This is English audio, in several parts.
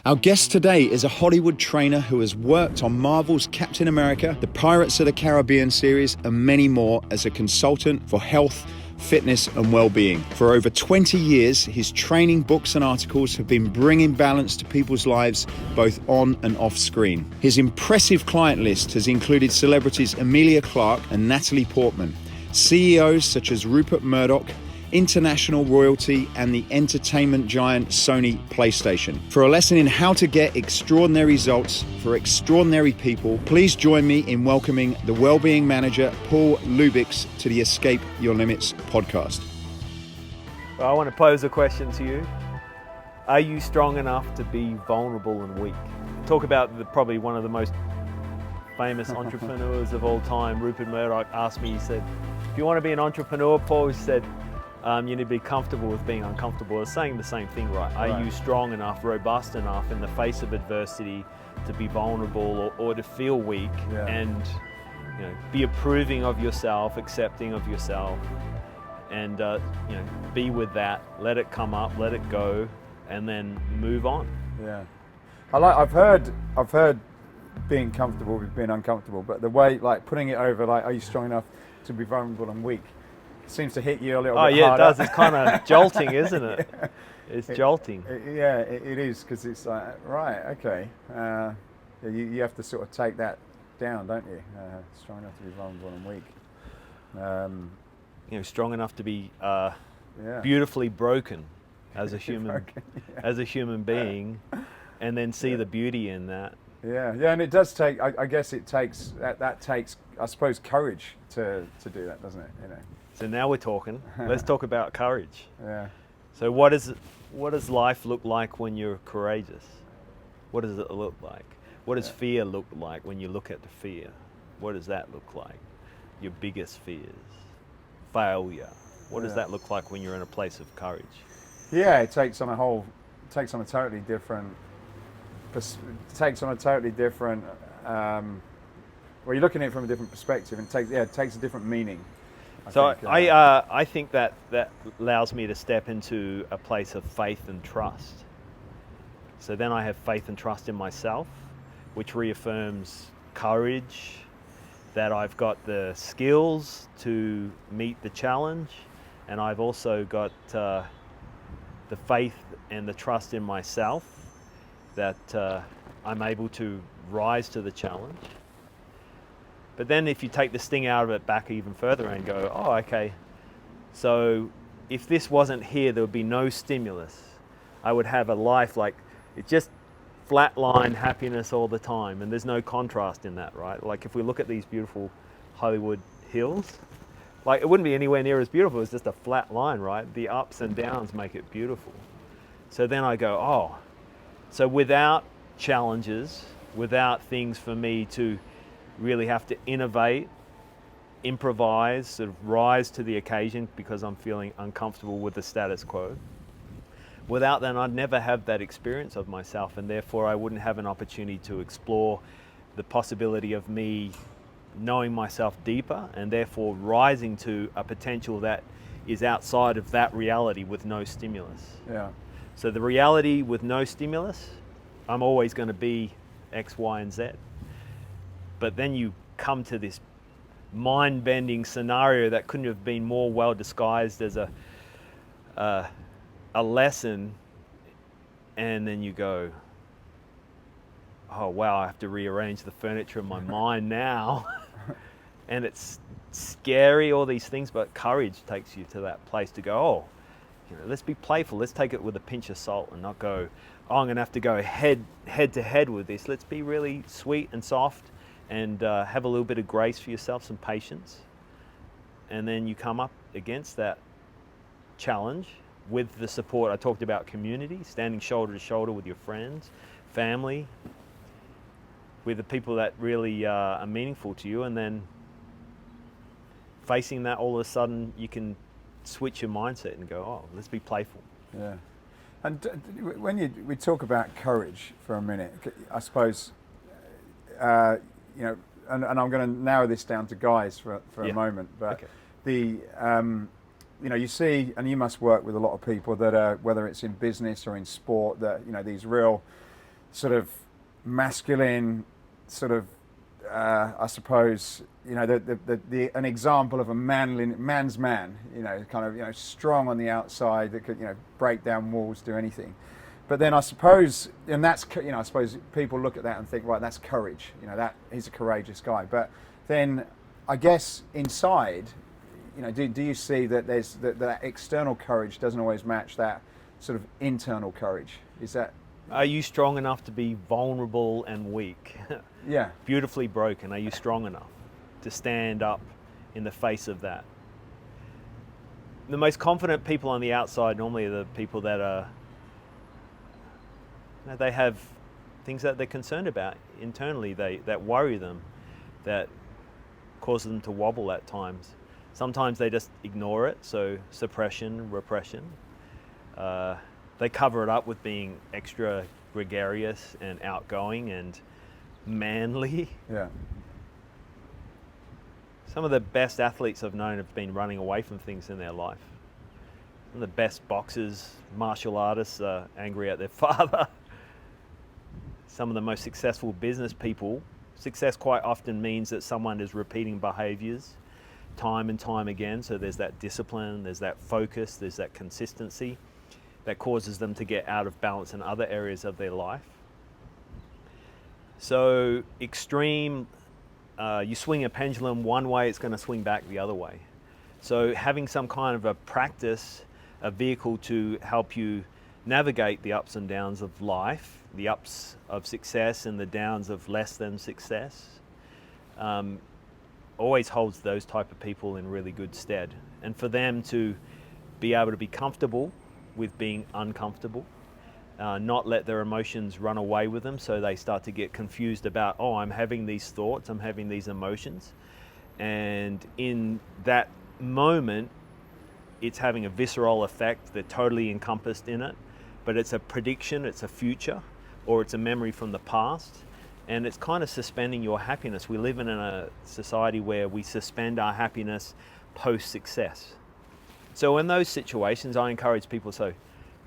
Our guest today is a Hollywood trainer who has worked on Marvel's Captain America, the Pirates of the Caribbean series, and many more as a consultant for health, fitness and well-being. For over 20 years, his training books and articles have been bringing balance to people's lives, both on and off screen. His impressive client list has included celebrities Emilia Clarke and Natalie Portman, CEOs such as Rupert Murdoch, international royalty and the entertainment giant Sony PlayStation. For a lesson in how to get extraordinary results for extraordinary people, please join me in welcoming the Wellbeing Manager, Paul Lubicz, to the Escape Your Limits podcast. Well, I want to pose a question to you. Are you strong enough to be vulnerable and weak? Talk about probably one of the most famous entrepreneurs of all time, Rupert Murdoch, asked me, he said, if you want to be an entrepreneur, Paul, he said, you need to be comfortable with being uncomfortable. It's saying the same thing, right? Are you strong enough, robust enough in the face of adversity to be vulnerable or to feel weak and be approving of yourself, accepting of yourself, and be with that, let it come up, let it go, and then move on. Yeah, I've heard being comfortable with being uncomfortable, but the way, like putting it over, like, are you strong enough to be vulnerable and weak? Seems to hit you a little bit harder. Oh yeah, it does. It's kind of jolting, isn't it? Yeah. It's jolting. It is, because it's like, right, okay. You have to sort of take that down, don't you? Strong enough to be vulnerable and weak. Strong enough to be beautifully broken as a human, as a human being, and then see the beauty in that. Yeah, and it does take. I guess it takes that takes, I suppose, courage to do that, doesn't it? So now we're talking. Let's talk about courage. Yeah. So what does life look like when you're courageous? What does it look like? What does fear look like when you look at the fear? What does that look like? Your biggest fears, failure. What does that look like when you're in a place of courage? Yeah, it takes on a totally different. Well, you're looking at it from a different perspective, and it takes a different meaning. I think that allows me to step into a place of faith and trust. So then I have faith and trust in myself, which reaffirms courage, that I've got the skills to meet the challenge, and I've also got the faith and the trust in myself that I'm able to rise to the challenge. But then if you take the sting out of it back even further and go, oh, okay, so if this wasn't here, there would be no stimulus. I would have a life like, it's just flatline happiness all the time, and there's no contrast in that, right? Like if we look at these beautiful Hollywood hills, like it wouldn't be anywhere near as beautiful, it's just a flat line, right? The ups and downs make it beautiful. So then I go, oh, so without challenges, without things for me to really have to innovate, improvise, sort of rise to the occasion because I'm feeling uncomfortable with the status quo. Without that, I'd never have that experience of myself, and therefore I wouldn't have an opportunity to explore the possibility of me knowing myself deeper and therefore rising to a potential that is outside of that reality with no stimulus. Yeah. So the reality with no stimulus, I'm always going to be X, Y, and Z. But then you come to this mind-bending scenario that couldn't have been more well disguised as a lesson, and then you go, oh wow, I have to rearrange the furniture in my mind now. And it's scary, all these things, but courage takes you to that place to go, let's be playful, let's take it with a pinch of salt and not go, oh, I'm going to have to go head to head with this. Let's be really sweet and soft and have a little bit of grace for yourself, some patience. And then you come up against that challenge with the support. I talked about community, standing shoulder to shoulder with your friends, family, with the people that really are meaningful to you, and then facing that, all of a sudden you can switch your mindset and go, oh, let's be playful. Yeah. And when we talk about courage for a minute, I suppose, and I'm going to narrow this down to guys for a moment, but you see, and you must work with a lot of people that are, whether it's in business or in sport, that these real sort of masculine, sort of, I suppose, you know, an example of a man's man, you know, kind of, you know, strong on the outside that could, you know, break down walls, do anything. But then I suppose, and that's, you know, I suppose people look at that and think, right, that's courage, you know, that he's a courageous guy. But then I guess inside, you know, do you see that there's that external courage doesn't always match that sort of internal courage? Is that? Are you strong enough to be vulnerable and weak? Yeah. Beautifully broken. Are you strong enough to stand up in the face of that? The most confident people on the outside normally are the people that are, you know, they have things that they're concerned about internally, that worry them, that cause them to wobble at times. Sometimes they just ignore it, so suppression, repression. They cover it up with being extra gregarious and outgoing and manly. Yeah. Some of the best athletes I've known have been running away from things in their life. Some of the best boxers, martial artists are angry at their father. Some of the most successful business people, success quite often means that someone is repeating behaviors time and time again. So there's that discipline, there's that focus, there's that consistency that causes them to get out of balance in other areas of their life. So extreme, you swing a pendulum one way, it's going to swing back the other way. So having some kind of a practice, a vehicle to help you navigate the ups and downs of life, the ups of success and the downs of less than success, always holds those type of people in really good stead. And for them to be able to be comfortable with being uncomfortable, not let their emotions run away with them, so they start to get confused about, oh, I'm having these thoughts, I'm having these emotions, and in that moment it's having a visceral effect. They're totally encompassed in it, but it's a prediction, it's a future, or it's a memory from the past, and it's kind of suspending your happiness. We live in a society where we suspend our happiness post-success. So in those situations, I encourage people, so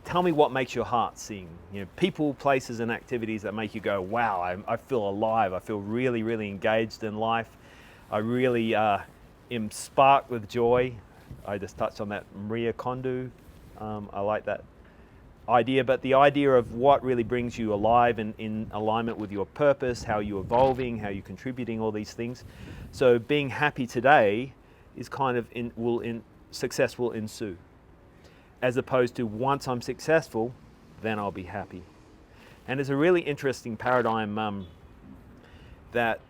tell me what makes your heart sing. You know, people, places, and activities that make you go, wow, I feel alive. I feel really, really engaged in life. I really am sparked with joy. I just touched on that Maria Kondo. I like that idea, but the idea of what really brings you alive and in alignment with your purpose, how you're evolving, how you're contributing, all these things. So being happy today is kind of success will ensue, as opposed to once I'm successful, then I'll be happy. And it's a really interesting paradigm that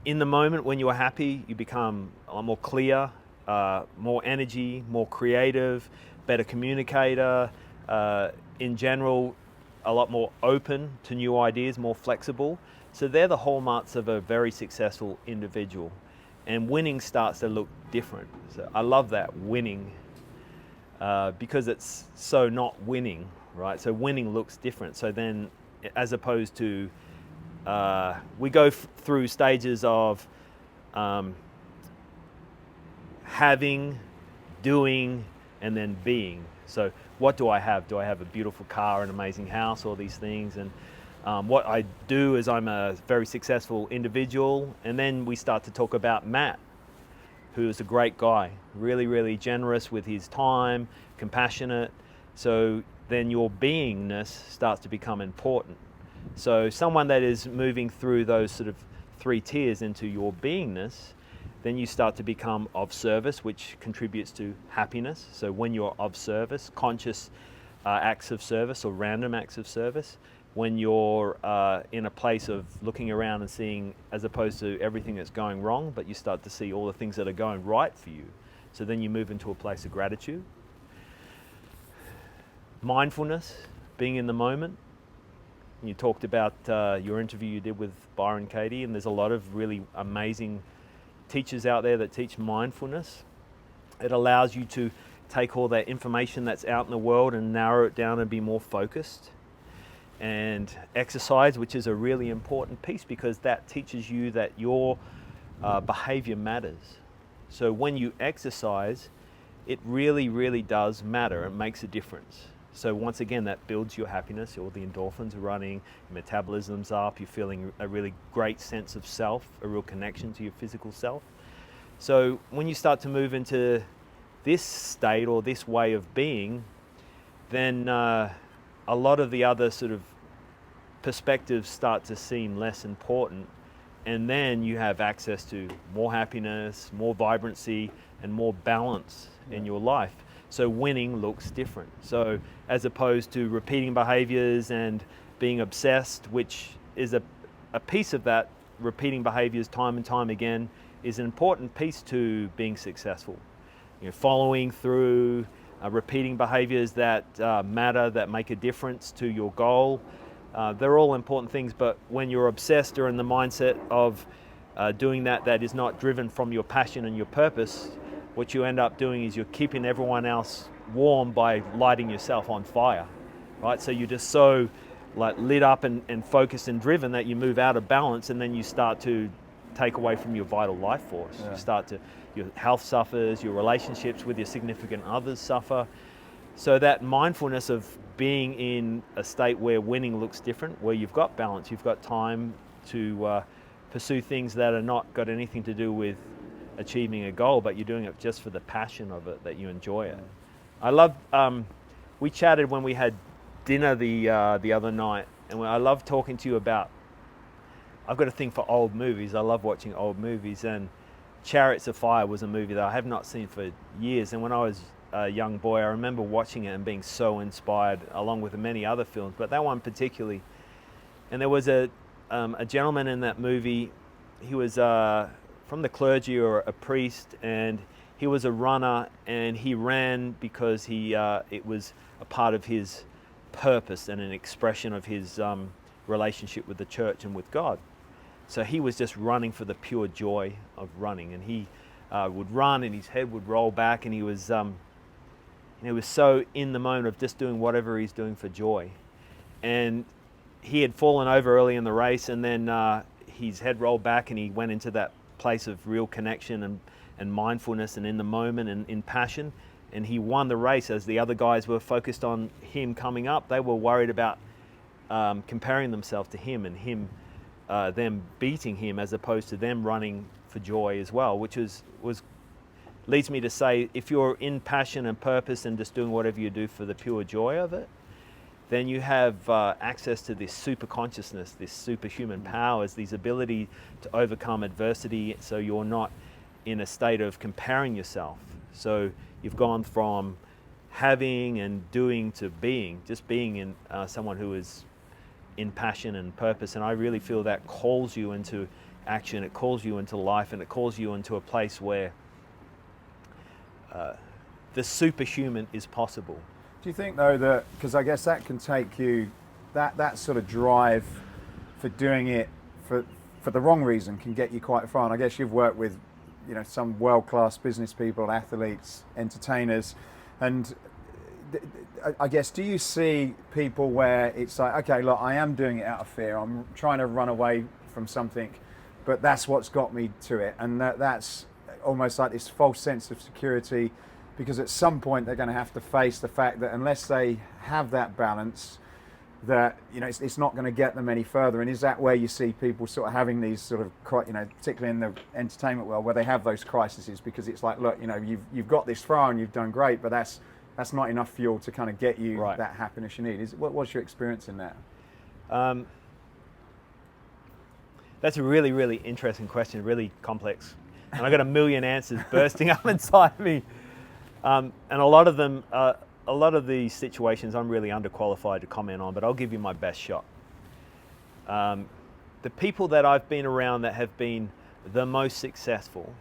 in the moment when you're happy, you become a lot more clear, more energy, more creative, better communicator, in general, a lot more open to new ideas, more flexible. So they're the hallmarks of a very successful individual. And winning starts to look different. So I love that, winning, because it's so not winning, right? So winning looks different. So then, as opposed to, we go through stages of having, doing, and then being. So what do I have? Do I have a beautiful car, an amazing house, all these things? And what I do is I'm a very successful individual. And then we start to talk about Matt, who is a great guy, really, really generous with his time, compassionate. So then your beingness starts to become important. So someone that is moving through those sort of 3 tiers into your beingness, then you start to become of service, which contributes to happiness. So when you're of service, conscious acts of service or random acts of service, when you're in a place of looking around and seeing, as opposed to everything that's going wrong, but you start to see all the things that are going right for you. So then you move into a place of gratitude. Mindfulness, being in the moment. You talked about your interview you did with Byron Katie, and there's a lot of really amazing teachers out there that teach mindfulness. It allows you to take all that information that's out in the world and narrow it down and be more focused. And exercise, which is a really important piece, because that teaches you that your behavior matters. So when you exercise, it really, really does matter. It makes a difference. So once again, that builds your happiness. All the endorphins are running, your metabolism's up, you're feeling a really great sense of self, a real connection to your physical self. So when you start to move into this state or this way of being, then a lot of the other sort of perspectives start to seem less important, and then you have access to more happiness, more vibrancy, and more balance in your life. So winning looks different. So as opposed to repeating behaviors and being obsessed, which is a piece of that, repeating behaviors time and time again is an important piece to being successful. You know, following through, repeating behaviors that matter, that make a difference to your goal. They're all important things, but when you're obsessed or in the mindset of doing that is not driven from your passion and your purpose, what you end up doing is you're keeping everyone else warm by lighting yourself on fire, right? So you're just so like lit up and focused and driven that you move out of balance, and then you start to take away from your vital life force. Yeah. Your health suffers, your relationships with your significant others suffer. So that mindfulness of being in a state where winning looks different, where you've got balance, you've got time to pursue things that are not got anything to do with achieving a goal, but you're doing it just for the passion of it, that you enjoy it. I love, we chatted when we had dinner the other night, and I love talking to you about, I've got a thing for old movies. I love watching old movies, and Chariots of Fire was a movie that I have not seen for years, and when I was a young boy, I remember watching it and being so inspired, along with many other films, but that one particularly. And there was a gentleman in that movie. He was from the clergy or a priest, and he was a runner, and he ran because it was a part of his purpose and an expression of his relationship with the church and with God. So he was just running for the pure joy of running, and he would run and his head would roll back, and he was so in the moment of just doing whatever he's doing for joy. And he had fallen over early in the race, and then his head rolled back, and he went into that place of real connection and mindfulness and in the moment and in passion, and he won the race. As the other guys were focused on him coming up, they were worried about comparing themselves to him and them beating him, as opposed to them running for joy as well, which leads me to say, if you're in passion and purpose and just doing whatever you do for the pure joy of it, then you have access to this super consciousness, this superhuman powers, these ability to overcome adversity, so you're not in a state of comparing yourself. So you've gone from having and doing to being, just being in someone who is in passion and purpose. And I really feel that calls you into action, it calls you into life, and it calls you into a place where the superhuman is possible. Do you think, though, that, because I guess that can take you, that sort of drive for doing it for the wrong reason can get you quite far? And I guess you've worked with, some world-class business people, athletes, entertainers, and I guess, do you see people where it's like, okay, look, I am doing it out of fear, I'm trying to run away from something, but that's what's got me to it, and that's almost like this false sense of security, because at some point they're going to have to face the fact that unless they have that balance, that it's not going to get them any further. And is that where you see people sort of having these sort of, particularly in the entertainment world, where they have those crises, because it's like, look, you've got this far and you've done great, but that's not enough fuel to kind of get you that happiness you need. What's your experience in that? That's a really, really interesting question, really complex. And I've got a million answers bursting up inside me. And a lot of them, a lot of these situations I'm really underqualified to comment on, but I'll give you my best shot. The people that I've been around that have been the most successful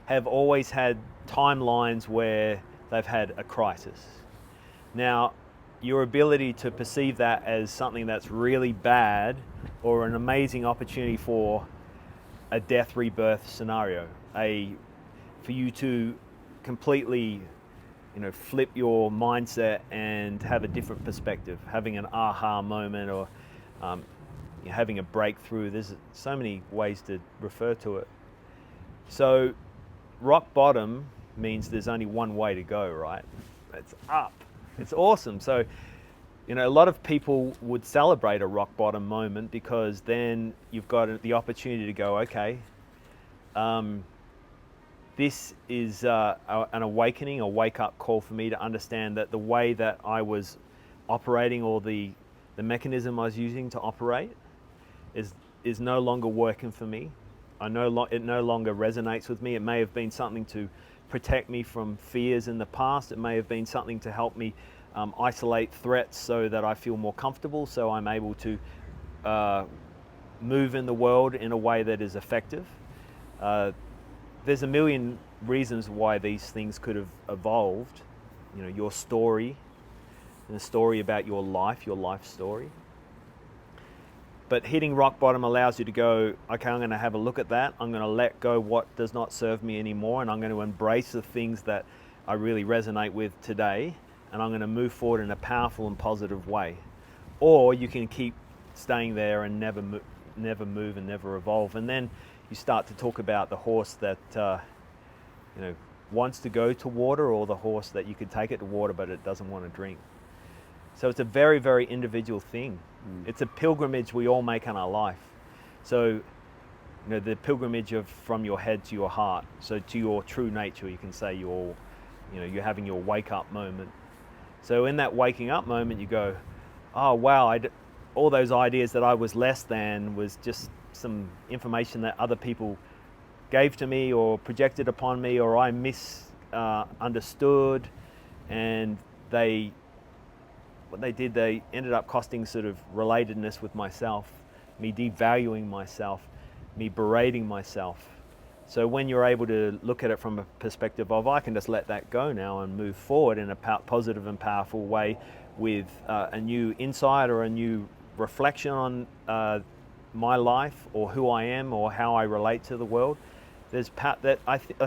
have always had timelines where they've had a crisis. Now, your ability to perceive that as something that's really bad or an amazing opportunity for a death rebirth scenario, for you to completely flip your mindset and have a different perspective, having an aha moment, or having a breakthrough. There's so many ways to refer to it. So rock bottom means there's only one way to go, right? It's up. It's awesome. So, you know, a lot of people would celebrate a rock bottom moment because then you've got the opportunity to go, okay, this is an awakening, a wake-up call for me to understand that the way that I was operating, or the mechanism I was using to operate, is no longer working for me. It no longer resonates with me. It may have been something to protect me from fears in the past. It may have been something to help me isolate threats so that I feel more comfortable, so I'm able to move in the world in a way that is effective. There's a million reasons why these things could have evolved. You know, your story, and a story about your life story. But hitting rock bottom allows you to go, okay, I'm going to have a look at that. I'm going to let go what does not serve me anymore, and I'm going to embrace the things that I really resonate with today, and I'm going to move forward in a powerful and positive way. Or you can keep staying there and never move and never evolve. And then you start to talk about the horse that you know, wants to go to water, or the horse that you could take it to water but it doesn't want to drink. So it's a very, very individual thing. It's a pilgrimage we all make in our life. So, you know, the pilgrimage from your head to your heart, so to your true nature, you can say you're having your wake up moment. So in that waking up moment, you go, oh wow, all those ideas that I was less than was just some information that other people gave to me or projected upon me, or I misunderstood, and what they did, they ended up costing sort of relatedness with myself, me devaluing myself, me berating myself. So when you're able to look at it from a perspective of, I can just let that go now and move forward in a positive and powerful way with a new insight or a new reflection on my life, or who I am, or how I relate to the world, I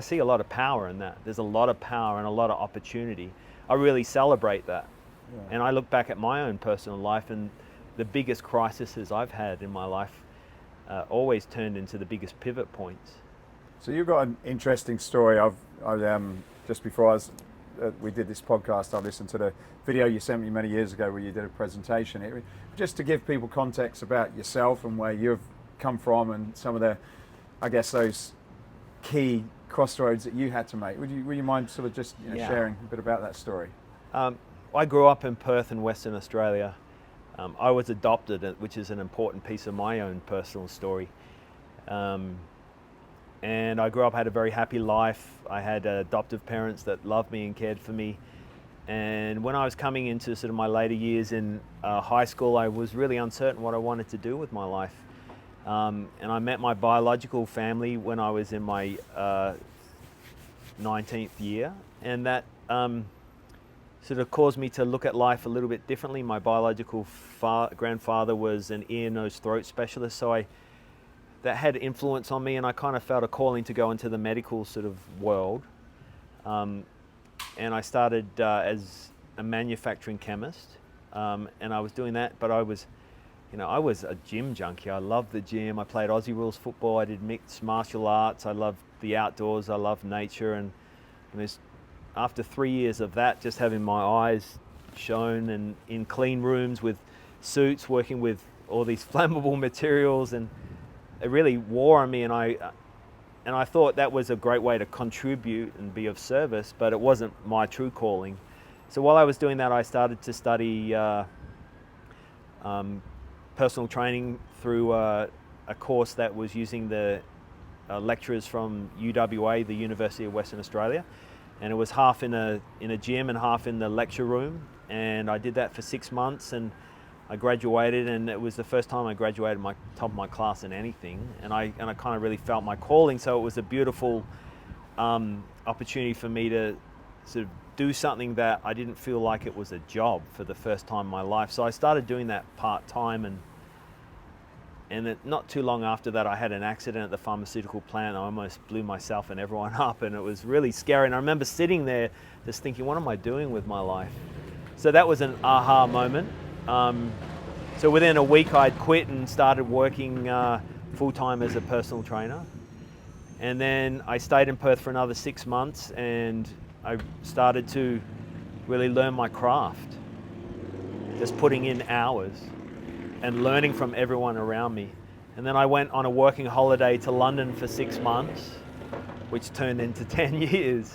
see a lot of power in that. There's a lot of power and a lot of opportunity. I really celebrate that. Yeah. And I look back at my own personal life, and the biggest crises I've had in my life always turned into the biggest pivot points. So you've got an interesting story. Just before we did this podcast, I listened to the video you sent me many years ago where you did a presentation. Just to give people context about yourself and where you've come from, and some of those key crossroads that you had to make. Would you mind sort of just sharing a bit about that story? I grew up in Perth in Western Australia. I was adopted, which is an important piece of my own personal story. And I grew up, had a very happy life. I had adoptive parents that loved me and cared for me. And when I was coming into sort of my later years in high school, I was really uncertain what I wanted to do with my life. And I met my biological family when I was in my 19th year. And that sort of caused me to look at life a little bit differently. My biological grandfather was an ear, nose, throat specialist, so that had influence on me, and I kind of felt a calling to go into the medical sort of world. And I started as a manufacturing chemist, and I was doing that, but I was a gym junkie. I loved the gym. I played Aussie rules football. I did mixed martial arts. I loved the outdoors. I loved nature, and after 3 years of that, just having my eyes shown and in clean rooms with suits, working with all these flammable materials, and it really wore on me, and I thought that was a great way to contribute and be of service, but it wasn't my true calling. So while I was doing that, I started to study personal training through a course that was using the lecturers from UWA, the University of Western Australia. And it was half in a gym and half in the lecture room, and I did that for 6 months, and I graduated, and it was the first time I graduated top of my class in anything, and I kind of really felt my calling. So it was a beautiful opportunity for me to sort of do something that I didn't feel like it was a job for the first time in my life. So I started doing that part-time, and not too long after that, I had an accident at the pharmaceutical plant. I almost blew myself and everyone up, and it was really scary. And I remember sitting there just thinking, what am I doing with my life? So that was an aha moment. So within a week, I'd quit and started working full-time as a personal trainer. And then I stayed in Perth for another 6 months, and I started to really learn my craft. Just putting in hours and learning from everyone around me. And then I went on a working holiday to London for 6 months, which turned into 10 years.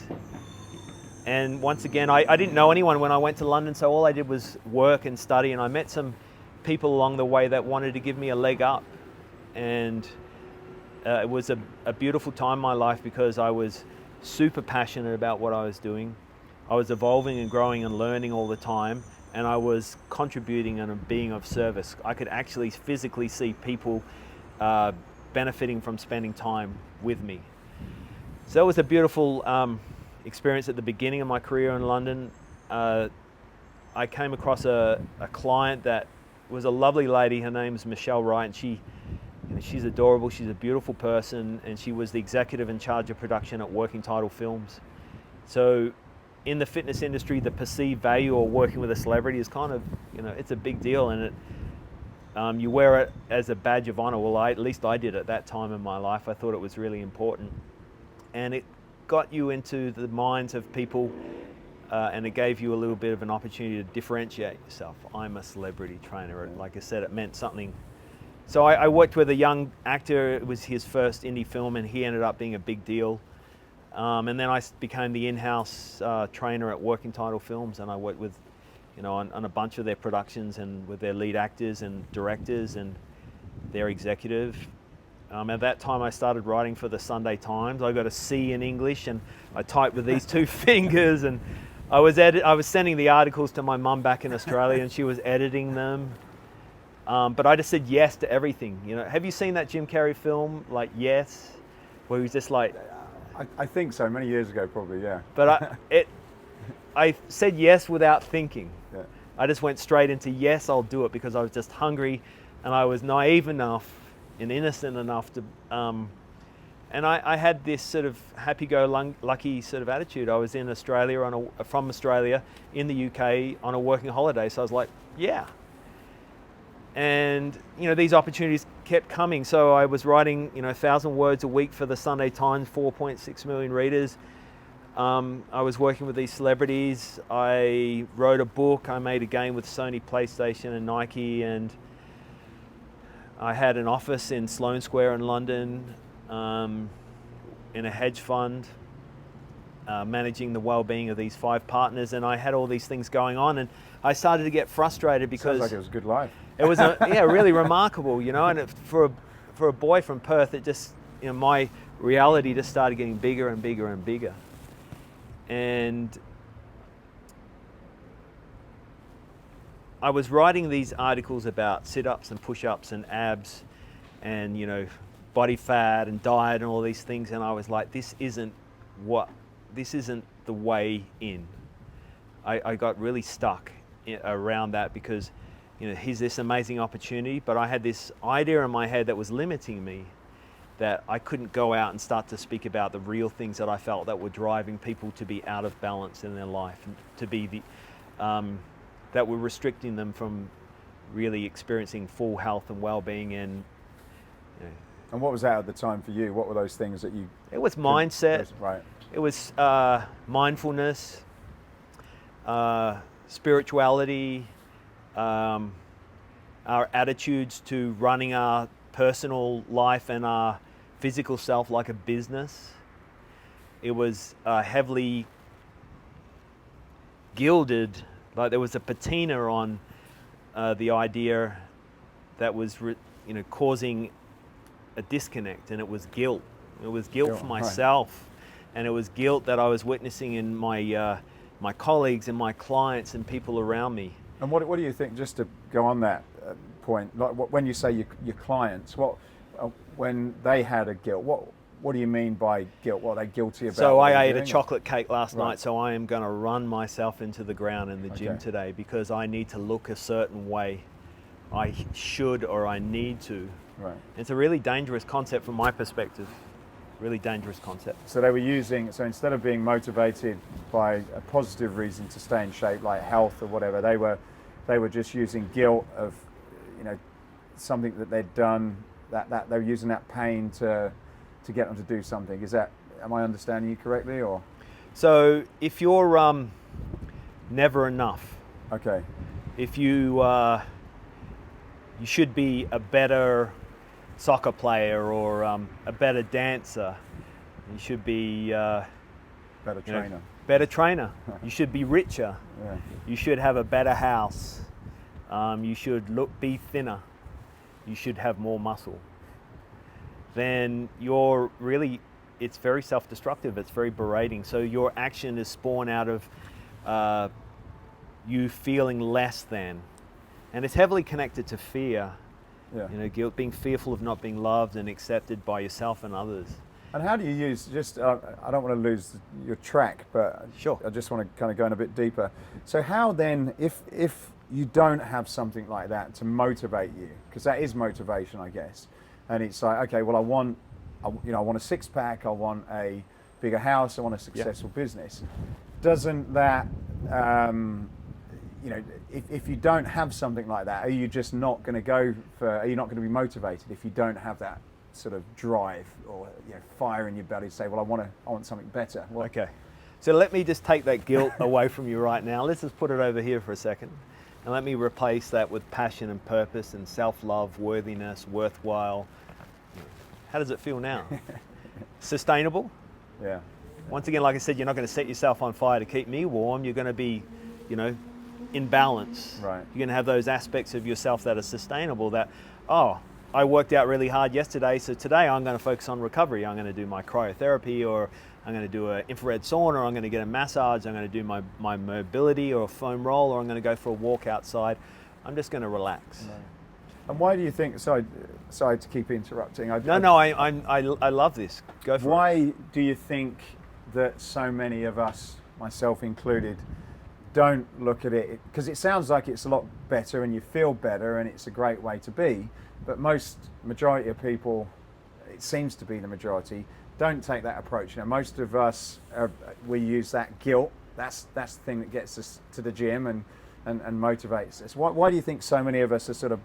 And once again, I didn't know anyone when I went to London, so all I did was work and study, and I met some people along the way that wanted to give me a leg up. And it was a beautiful time in my life because I was super passionate about what I was doing. I was evolving and growing and learning all the time, and I was contributing and being of service. I could actually physically see people benefiting from spending time with me. So it was a beautiful experience at the beginning of my career in London. I came across a client that was a lovely lady. Her name's Michelle Wright, and she's adorable. She's a beautiful person, and she was the executive in charge of production at Working Title Films. So in the fitness industry, the perceived value of working with a celebrity is kind of, it's a big deal, and you wear it as a badge of honor. Well, at least I did at that time in my life. I thought it was really important. And it got you into the minds of people, and it gave you a little bit of an opportunity to differentiate yourself. I'm a celebrity trainer. Like I said, it meant something. So I worked with a young actor. It was his first indie film, and he ended up being a big deal. And then I became the in-house trainer at Working Title Films, and I worked with, on a bunch of their productions and with their lead actors and directors and their executive. At that time, I started writing for the Sunday Times. I got a C in English, and I typed with these two fingers. And I was sending the articles to my mum back in Australia, and she was editing them. But I just said yes to everything. Have you seen that Jim Carrey film, like Yes, where he was just like? I think so. Many years ago, probably, yeah. But I said yes without thinking. Yeah. I just went straight into yes, I'll do it, because I was just hungry, and I was naive enough and innocent enough to, and I had this sort of happy-go-lucky sort of attitude. I was in Australia from Australia in the UK on a working holiday, so I was like, yeah. And these opportunities kept coming. So I was writing 1,000 words a week for the Sunday Times, 4.6 million readers. I was working with these celebrities. I wrote a book. I made a game with Sony PlayStation and Nike, and I had an office in Sloane Square in London, in a hedge fund, managing the well-being of these 5 partners, and I had all these things going on, and I started to get frustrated because sounds like it was a good life. It was really remarkable, and for a boy from Perth, it just, my reality just started getting bigger and bigger and bigger. And I was writing these articles about sit-ups and push-ups and abs and, body fat and diet and all these things, and I was like, this isn't the way in. I got really stuck around that because here's this amazing opportunity, but I had this idea in my head that was limiting me, that I couldn't go out and start to speak about the real things that I felt that were driving people to be out of balance in their life, and to be that were restricting them from really experiencing full health and well-being. And And what was that at the time for you? What were those things that you? It was mindset. Right. It was mindfulness, spirituality, our attitudes to running our personal life and our physical self like a business. It was heavily gilded, like there was a patina on the idea that was causing a disconnect, and it was guilt. It was guilt for myself, right. And it was guilt that I was witnessing in my my colleagues and my clients and people around me. And what do you think, just to go on that point, like when you say your clients, when they had a guilt, what do you mean by guilt? What are they guilty about? So I ate a chocolate cake last night, so I am going to run myself into the ground in the gym today because I need to look a certain way. I should, or I need to. Right. It's a really dangerous concept from my perspective. Really dangerous concept. So they were so instead of being motivated by a positive reason to stay in shape, like health or whatever, they were just using guilt of, something that they'd done, that they were using that pain to get them to do something. Am I understanding you correctly, or? So if you're never enough. Okay. If you should be a better soccer player or a better dancer. You should be Better trainer. better trainer. You should be richer. Yeah. You should have a better house. You should be thinner. You should have more muscle. Then it's very self-destructive. It's very berating. So your action is spawned out of you feeling less than, and it's heavily connected to fear. Yeah. Guilt, being fearful of not being loved and accepted by yourself and others. And how do you use, I don't want to lose your track, but Sure. I just want to kind of go in a bit deeper. So how then, if you don't have something like that to motivate you, because that is motivation, I guess, and it's like, okay, well, I want a six-pack, I want a bigger house, I want a successful business. Doesn't that, if you don't have something like that, are you just not going to are you not going to be motivated if you don't have that sort of drive or fire in your belly to say, well, I want something better? Well, Okay, so let me just take that guilt away from you right now. Let's just put it over here for a second, and let me replace that with passion and purpose and self-love, worthiness, worthwhile. How does it feel now? Sustainable? Yeah. Once again, like I said, you're not going to set yourself on fire to keep me warm. You're going to be, in balance. Right. You're going to have those aspects of yourself that are sustainable, that, I worked out really hard yesterday, so today I'm going to focus on recovery. I'm going to do my cryotherapy, or I'm going to do an infrared sauna, or I'm going to get a massage, I'm going to do my mobility or a foam roll, or I'm going to go for a walk outside. I'm just going to relax. Right. And why do you think, sorry to keep interrupting. I love this. Go for it. Why do you think that so many of us, myself included, don't look at it? Because it sounds like it's a lot better and you feel better and it's a great way to be, but majority of people, it seems to be the majority, don't take that approach. Most of us, we use that guilt. That's the thing that gets us to the gym and motivates us. Why do you think so many of us are sort of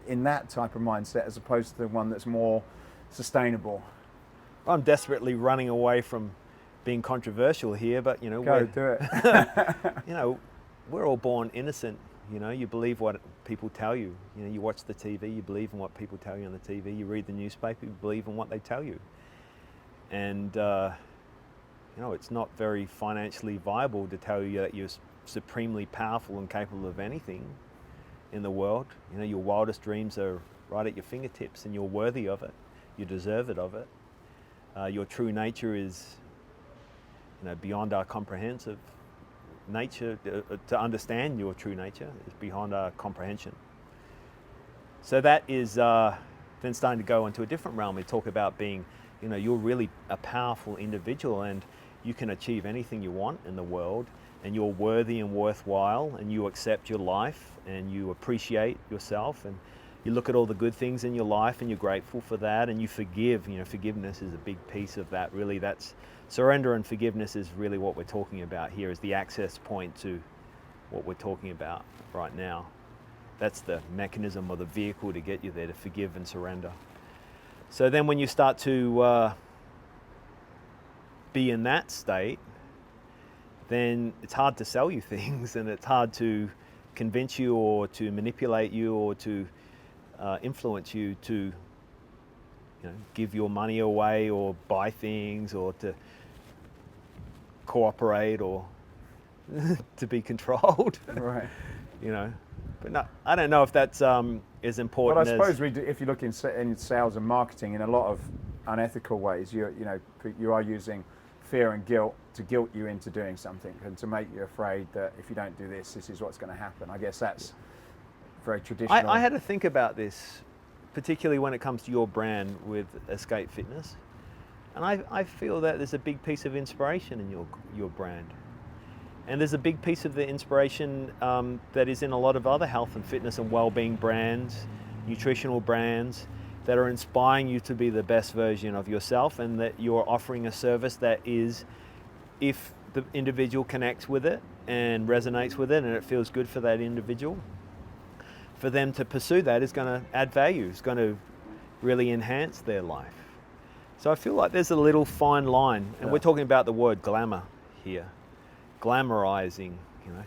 in that type of mindset as opposed to the one that's more sustainable? I'm desperately running away from being controversial here, but do it. We're all born innocent. You believe what people tell you. You watch the TV, you believe in what people tell you on the TV. You read the newspaper, you believe in what they tell you. And it's not very financially viable to tell you that you're supremely powerful and capable of anything in the world. Your wildest dreams are right at your fingertips, and you're worthy of it. You deserve it of it. Your true nature is, beyond our comprehensive nature. To understand your true nature is beyond our comprehension. So that is then starting to go into a different realm. We talk about being, you're really a powerful individual, and you can achieve anything you want in the world, and you're worthy and worthwhile, and you accept your life, and you appreciate yourself, and you look at all the good things in your life, and you're grateful for that, and you forgive. Forgiveness is a big piece of that. Really, that's surrender, and forgiveness is really what we're talking about here, is the access point to what we're talking about right now. That's the mechanism or the vehicle to get you there, to forgive and surrender. So then when you start to be in that state, then it's hard to sell you things, and it's hard to convince you or to manipulate you or to influence you to give your money away or buy things or to cooperate or to be controlled. Right. But no, I don't know if that's as important. But I suppose if you look in sales and marketing, in a lot of unethical ways, you are using fear and guilt to guilt you into doing something and to make you afraid that if you don't do this, this is what's going to happen. I guess that's very traditional. I had to think about this, particularly when it comes to your brand with Escape Fitness. And I feel that there's a big piece of inspiration in your brand. And there's a big piece of the inspiration that is in a lot of other health and fitness and well-being brands, nutritional brands, that are inspiring you to be the best version of yourself, and that you're offering a service that is, if the individual connects with it and resonates with it and it feels good for that individual, for them to pursue that is going to add value, is going to really enhance their life. So I feel like there's a little fine line, and we're talking about the word glamour here. Glamorizing you know,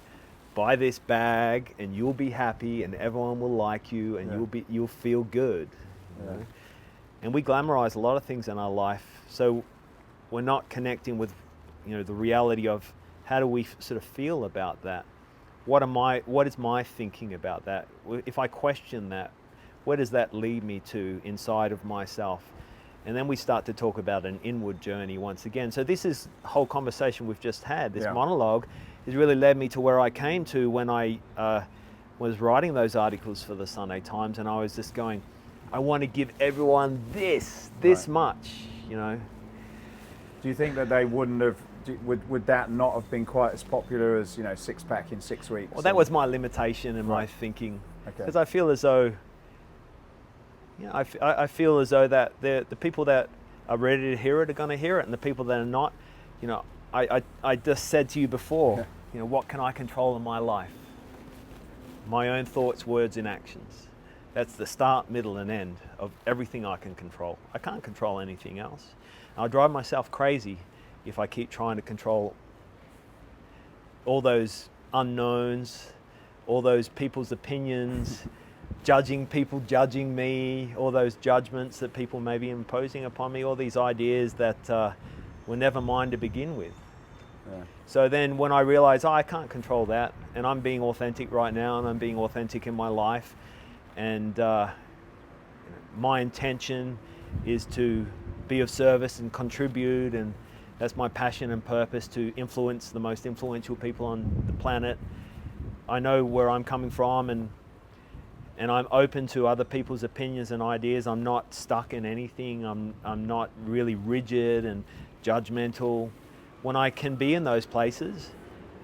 buy this bag and you'll be happy and everyone will like you and you'll feel good. You know? And we glamorize a lot of things in our life, so we're not connecting with, you know, the reality of how do we sort of feel about that. What is my thinking about that? If I question that, where does that lead me to inside of myself? And then we start to talk about an inward journey once again. So this is the whole conversation we've just had, this monologue, has really led me to where I came to when I was writing those articles for the Sunday Times, and I was just going, I want to give everyone this much, you know. Do you think that they wouldn't have, would that not have been quite as popular as, you know, six pack in 6 weeks? Well, that was my limitation in my thinking, because I feel as though, you know, I feel as though that the people that are ready to hear it are going to hear it, and the people that are not, you know, I just said to you before, you know, what can I control in my life? My own thoughts, words, and actions. That's the start, middle, and end of everything I can control. I can't control anything else. I'll drive myself crazy if I keep trying to control all those unknowns, all those people's opinions, judging people judging me, all those judgments that people may be imposing upon me, all these ideas that were never mine to begin with. So then when I realize, I can't control that, and I'm being authentic right now, and I'm being authentic in my life, and my intention is to be of service and contribute, and that's my passion and purpose, to influence the most influential people on the planet. I know where I'm coming from, and I'm open to other people's opinions and ideas. I'm not stuck in anything. I'm not really rigid and judgmental. When I can be in those places,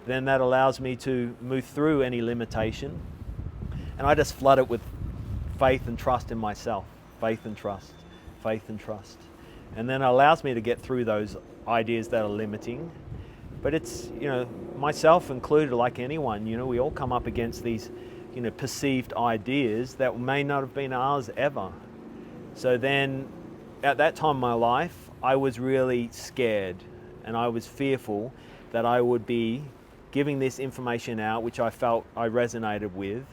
then that allows me to move through any limitation, and I just flood it with faith and trust in myself. Faith and trust, faith and trust. And then it allows me to get through those ideas that are limiting. But it's, you know, myself included, like anyone, you know, we all come up against these, you know, perceived ideas that may not have been ours ever. So then at that time in my life, I was really scared, and I was fearful that I would be giving this information out, which I felt I resonated with,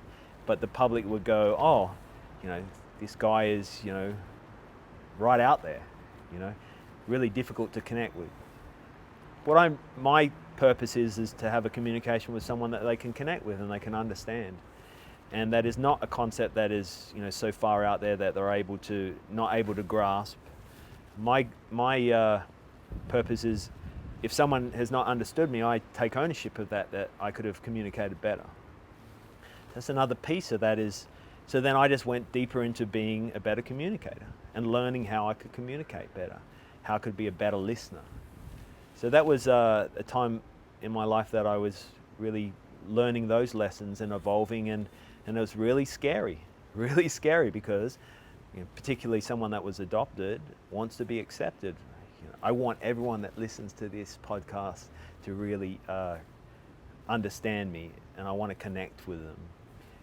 but the public would go, oh, you know, this guy is, you know, right out there, you know, really difficult to connect with. My purpose is to have a communication with someone that they can connect with and they can understand. And that is not a concept that is, you know, so far out there that they're not able to grasp. My purpose is, if someone has not understood me, I take ownership of that I could have communicated better. That's another piece of that is, so then I just went deeper into being a better communicator and learning how I could communicate better, how I could be a better listener. So that was a time in my life that I was really learning those lessons and evolving, and it was really scary because, you know, particularly someone that was adopted wants to be accepted. You know, I want everyone that listens to this podcast to really understand me, and I want to connect with them.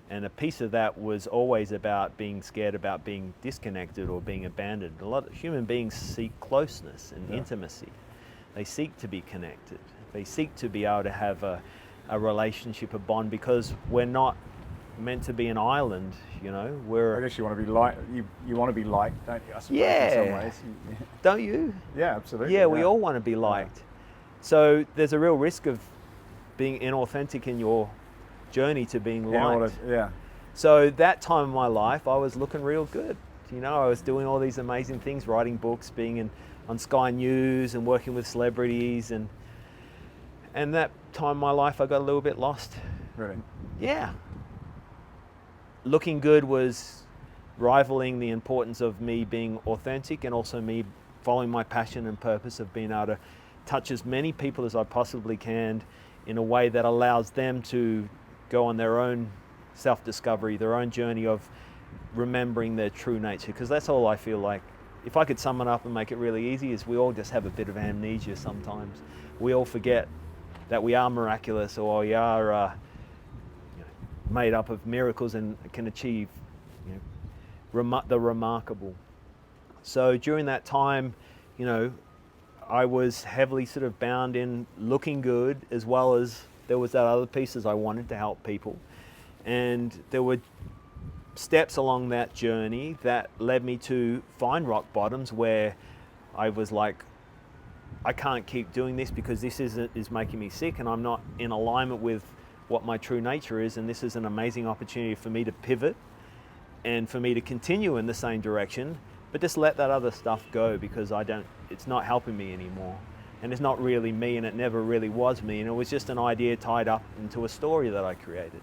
And a piece of that was always about being scared about being disconnected or being abandoned. A lot of human beings seek closeness and intimacy. They seek to be connected. They seek to be able to have a relationship, a bond, because we're not meant to be an island, you know. I guess you want to be liked. You want to be liked, don't you? I suppose, in some ways. Don't you? Yeah, absolutely. Yeah, we all want to be liked. So there's a real risk of being inauthentic in your journey to being liked. So that time in my life, I was looking real good. You know, I was doing all these amazing things, writing books, being on Sky News and working with celebrities, and that time in my life I got a little bit lost. Really? Yeah. Looking good was rivaling the importance of me being authentic, and also me following my passion and purpose of being able to touch as many people as I possibly can in a way that allows them to go on their own self-discovery, their own journey of remembering their true nature. Because that's all I feel like. If I could sum it up and make it really easy, is we all just have a bit of amnesia sometimes. We all forget that we are miraculous, or we are made up of miracles and can achieve, you know, the remarkable. So during that time, you know, I was heavily sort of bound in looking good as well as there was that other piece, is I wanted to help people. And there were steps along that journey that led me to find rock bottoms where I was like, I can't keep doing this because this is making me sick, and I'm not in alignment with what my true nature is, and this is an amazing opportunity for me to pivot and for me to continue in the same direction, but just let that other stuff go, because it's not helping me anymore. And it's not really me, and it never really was me, and it was just an idea tied up into a story that I created.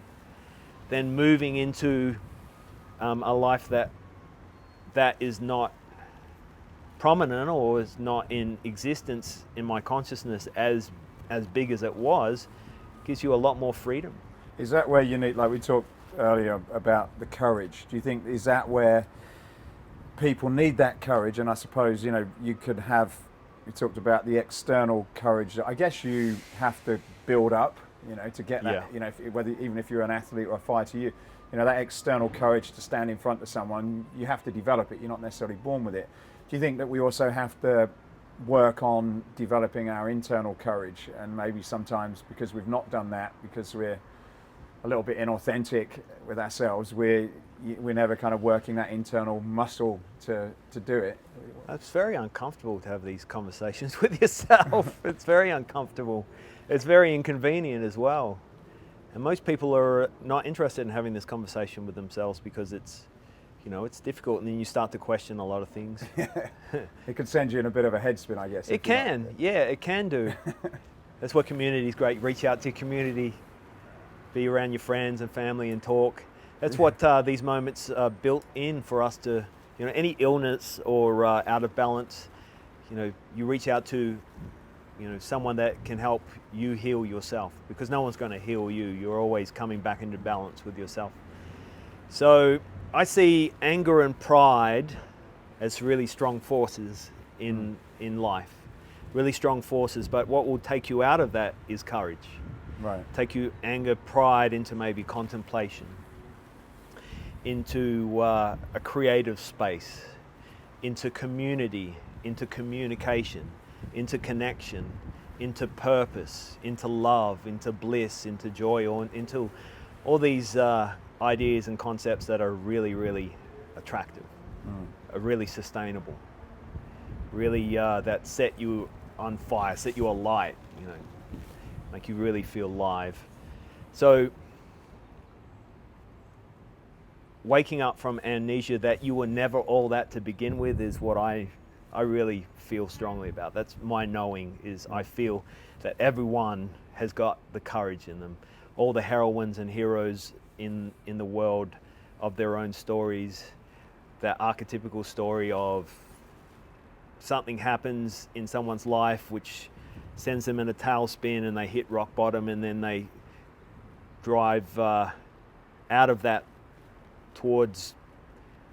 Then moving into a life that is not prominent or is not in existence in my consciousness as big as it was, gives you a lot more freedom. Is that where you need, like we talked earlier about the courage, do you think, is that where people need that courage? And I suppose, you could have, we talked about the external courage that I guess you have to build up, to get that, even if you're an athlete or a fighter, that external courage to stand in front of someone, you have to develop it. You're not necessarily born with it. Do you think that we also have to work on developing our internal courage? And maybe sometimes because we've not done that, because we're a little bit inauthentic with ourselves, we're never kind of working that internal muscle to do it. It's very uncomfortable to have these conversations with yourself. It's very uncomfortable. It's very inconvenient as well. And most people are not interested in having this conversation with themselves because it's difficult, and then you start to question a lot of things. It could send you in a bit of a headspin, I guess. It can, it can do. That's what community is great. Reach out to your community, be around your friends and family and talk. That's what these moments are built in for us to, any illness or out of balance, you reach out to, someone that can help you heal yourself, because no one's going to heal you. You're always coming back into balance with yourself. So I see anger and pride as really strong forces in life, really strong forces. But what will take you out of that is courage. Right. Take you anger, pride into maybe contemplation, into a creative space, into community, into communication, into connection, into purpose, into love, into bliss, into joy, or into all these ideas and concepts that are really, really attractive, are really sustainable, really that set you on fire, set you alight, make you really feel live. So waking up from amnesia that you were never all that to begin with is what I really feel strongly about. That's my knowing, is I feel that everyone has got the courage in them. All the heroines and heroes in the world of their own stories, that archetypical story of something happens in someone's life which sends them in a tailspin and they hit rock bottom, and then they drive out of that towards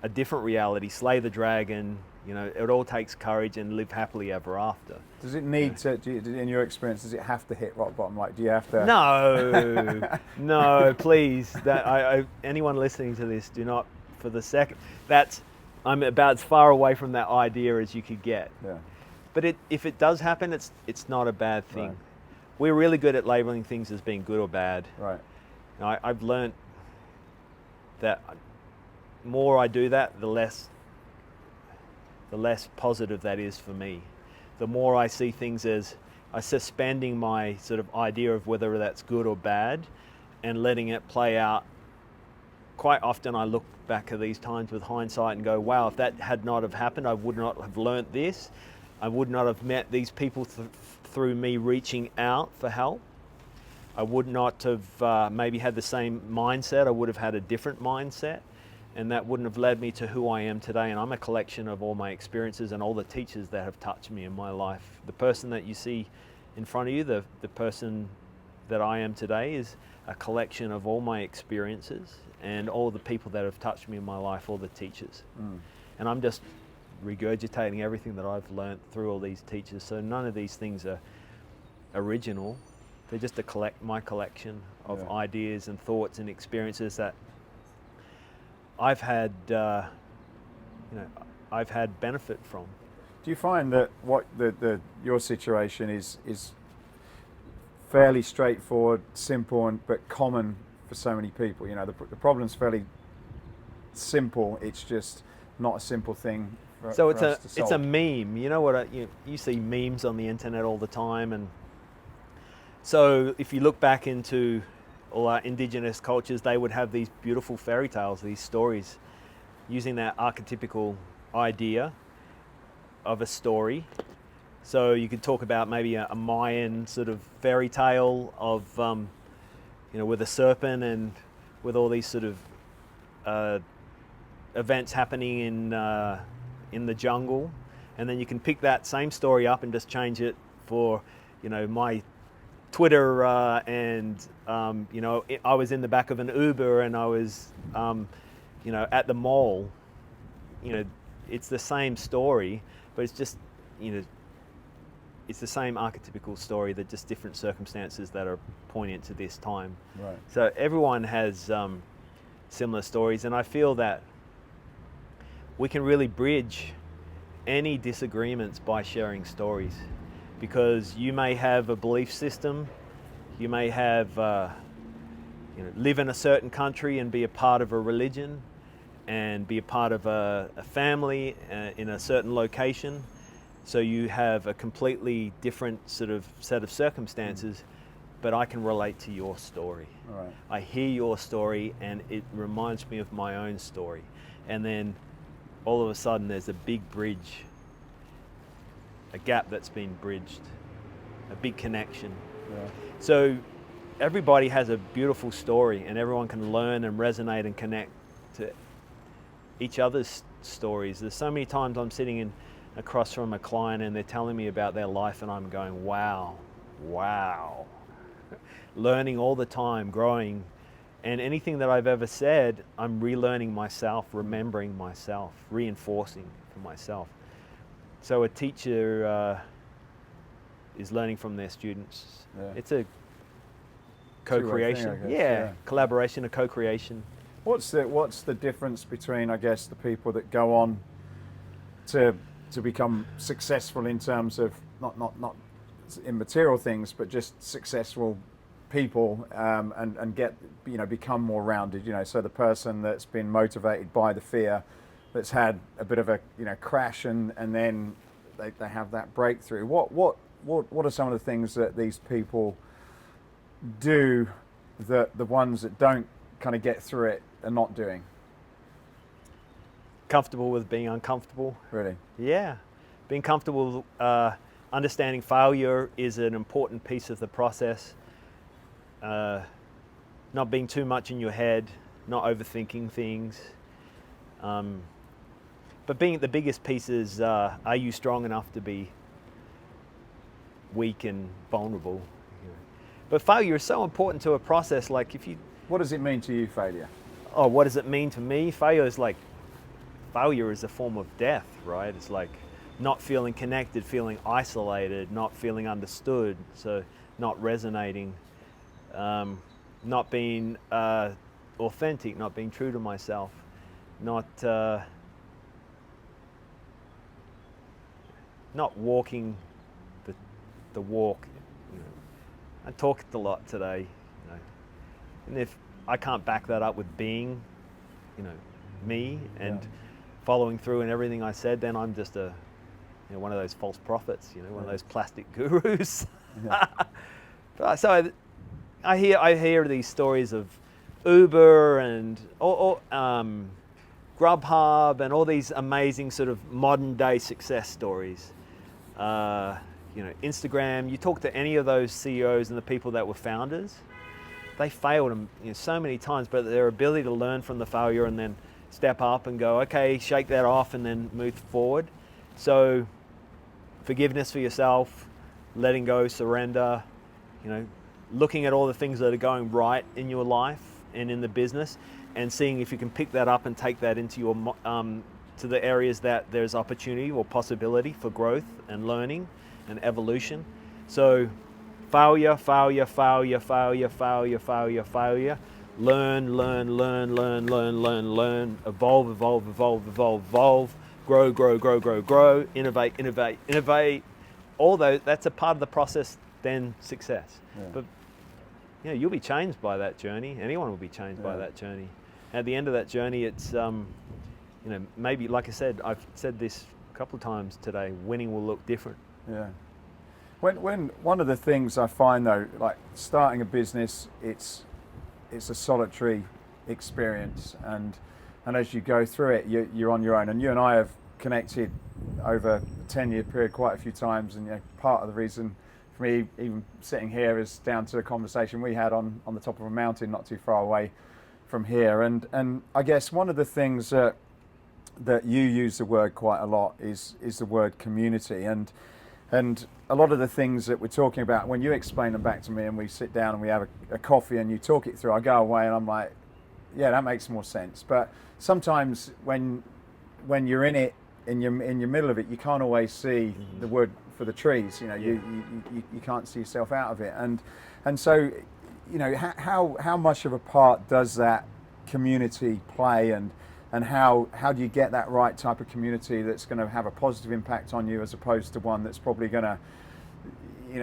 a different reality, slay the dragon. It all takes courage, and live happily ever after. Does it need to, in your experience, does it have to hit rock bottom? Like, do you have to? No, please. Anyone listening to this, do not for the second. I'm about as far away from that idea as you could get. Yeah. But if it does happen, it's not a bad thing. Right. We're really good at labeling things as being good or bad. Right. I've learned that more I do that, the less positive that is for me. The more I see things as suspending my sort of idea of whether that's good or bad and letting it play out. Quite often I look back at these times with hindsight and go, wow, if that had not have happened, I would not have learnt this. I would not have met these people through me reaching out for help. I would not have maybe had the same mindset. I would have had a different mindset. And that wouldn't have led me to who I am today. And I'm a collection of all my experiences and all the teachers that have touched me in my life. The person that you see in front of you, the person that I am today, is a collection of all my experiences and all the people that have touched me in my life, all the teachers. And I'm just regurgitating everything that I've learned through all these teachers. So none of these things are original. They're just my collection of ideas and thoughts and experiences that I've had, I've had benefit from. Do you find that what your situation is fairly straightforward, simple, but common for so many people. You know, the problem's fairly simple. It's just not a simple thing for, So for us to solve. it's a meme. You know what? You see memes on the internet all the time, and so if you look back into all our indigenous cultures, they would have these beautiful fairy tales, these stories, using that archetypical idea of a story. So you could talk about maybe a Mayan sort of fairy tale of, with a serpent and with all these sort of events happening in the jungle, and then you can pick that same story up and just change it for, my Twitter and I was in the back of an Uber and I was, at the mall. It's the same story, but it's just, it's the same archetypical story, that just different circumstances that are poignant to this time. Right. So everyone has similar stories, and I feel that we can really bridge any disagreements by sharing stories, because you may have a belief system, you may have live in a certain country and be a part of a religion and be a part of a family in a certain location. So you have a completely different sort of set of circumstances, but I can relate to your story. Right. I hear your story and it reminds me of my own story. And then all of a sudden there's a big bridge, a gap that's been bridged, a big connection. Yeah. So everybody has a beautiful story, and everyone can learn and resonate and connect to each other's stories. There's so many times I'm sitting across from a client and they're telling me about their life and I'm going, wow. Learning all the time, growing. And anything that I've ever said, I'm relearning myself, remembering myself, reinforcing for myself. So a teacher is learning from their students. Yeah. It's a co-creation. Two-way thing, I guess, yeah, collaboration, a co-creation. What's the difference between, I guess, the people that go on to become successful in terms of not in material things, but just successful people, and get, become more rounded, so the person that's been motivated by the fear, that's had a bit of a crash, and then they have that breakthrough. What are some of the things that these people do that the ones that don't kind of get through it are not doing? Comfortable with being uncomfortable. Really? Yeah, being comfortable, understanding failure is an important piece of the process. Not being too much in your head, not overthinking things. But the biggest piece is, are you strong enough to be weak and vulnerable? But failure is so important to a process. Like What does it mean to you, failure? Oh, what does it mean to me? Failure is a form of death, right? It's like not feeling connected, feeling isolated, not feeling understood, so not resonating, not being authentic, not being true to myself, not walking the walk. I talked a lot today, and if I can't back that up with being, me and following through in everything I said, then I'm just one of those false prophets, one of those plastic gurus. Yeah. So I hear these stories of Uber and Grubhub and all these amazing sort of modern day success stories. Instagram, you talk to any of those CEOs and the people that were founders, they failed so many times, but their ability to learn from the failure and then step up and go, okay, shake that off and then move forward. So forgiveness for yourself, letting go, surrender, looking at all the things that are going right in your life and in the business, and seeing if you can pick that up and take that into your to the areas that there's opportunity or possibility for growth and learning and evolution. So failure, learn, evolve, grow, innovate. All those, that's a part of the process then success. Yeah. But you'll be changed by that journey. Anyone will be changed by that journey. At the end of that journey, it's maybe, like I said, I've said this a couple of times today, winning will look different. Yeah. When one of the things I find though, like starting a business, it's a solitary experience, and as you go through it, you're on your own. And you and I have connected over a 10-year period quite a few times, and part of the reason for me even sitting here is down to a conversation we had on the top of a mountain not too far away from here. And I guess one of the things that you use the word quite a lot is the word community, and a lot of the things that we're talking about, when you explain them back to me and we sit down and we have a coffee and you talk it through, I go away and I'm like, yeah, that makes more sense. But sometimes when you're in it, in your middle of it, you can't always see the wood for the trees. You can't see yourself out of it, and so how much of a part does that community play, and how do you get that right type of community that's going to have a positive impact on you, as opposed to one that's probably going to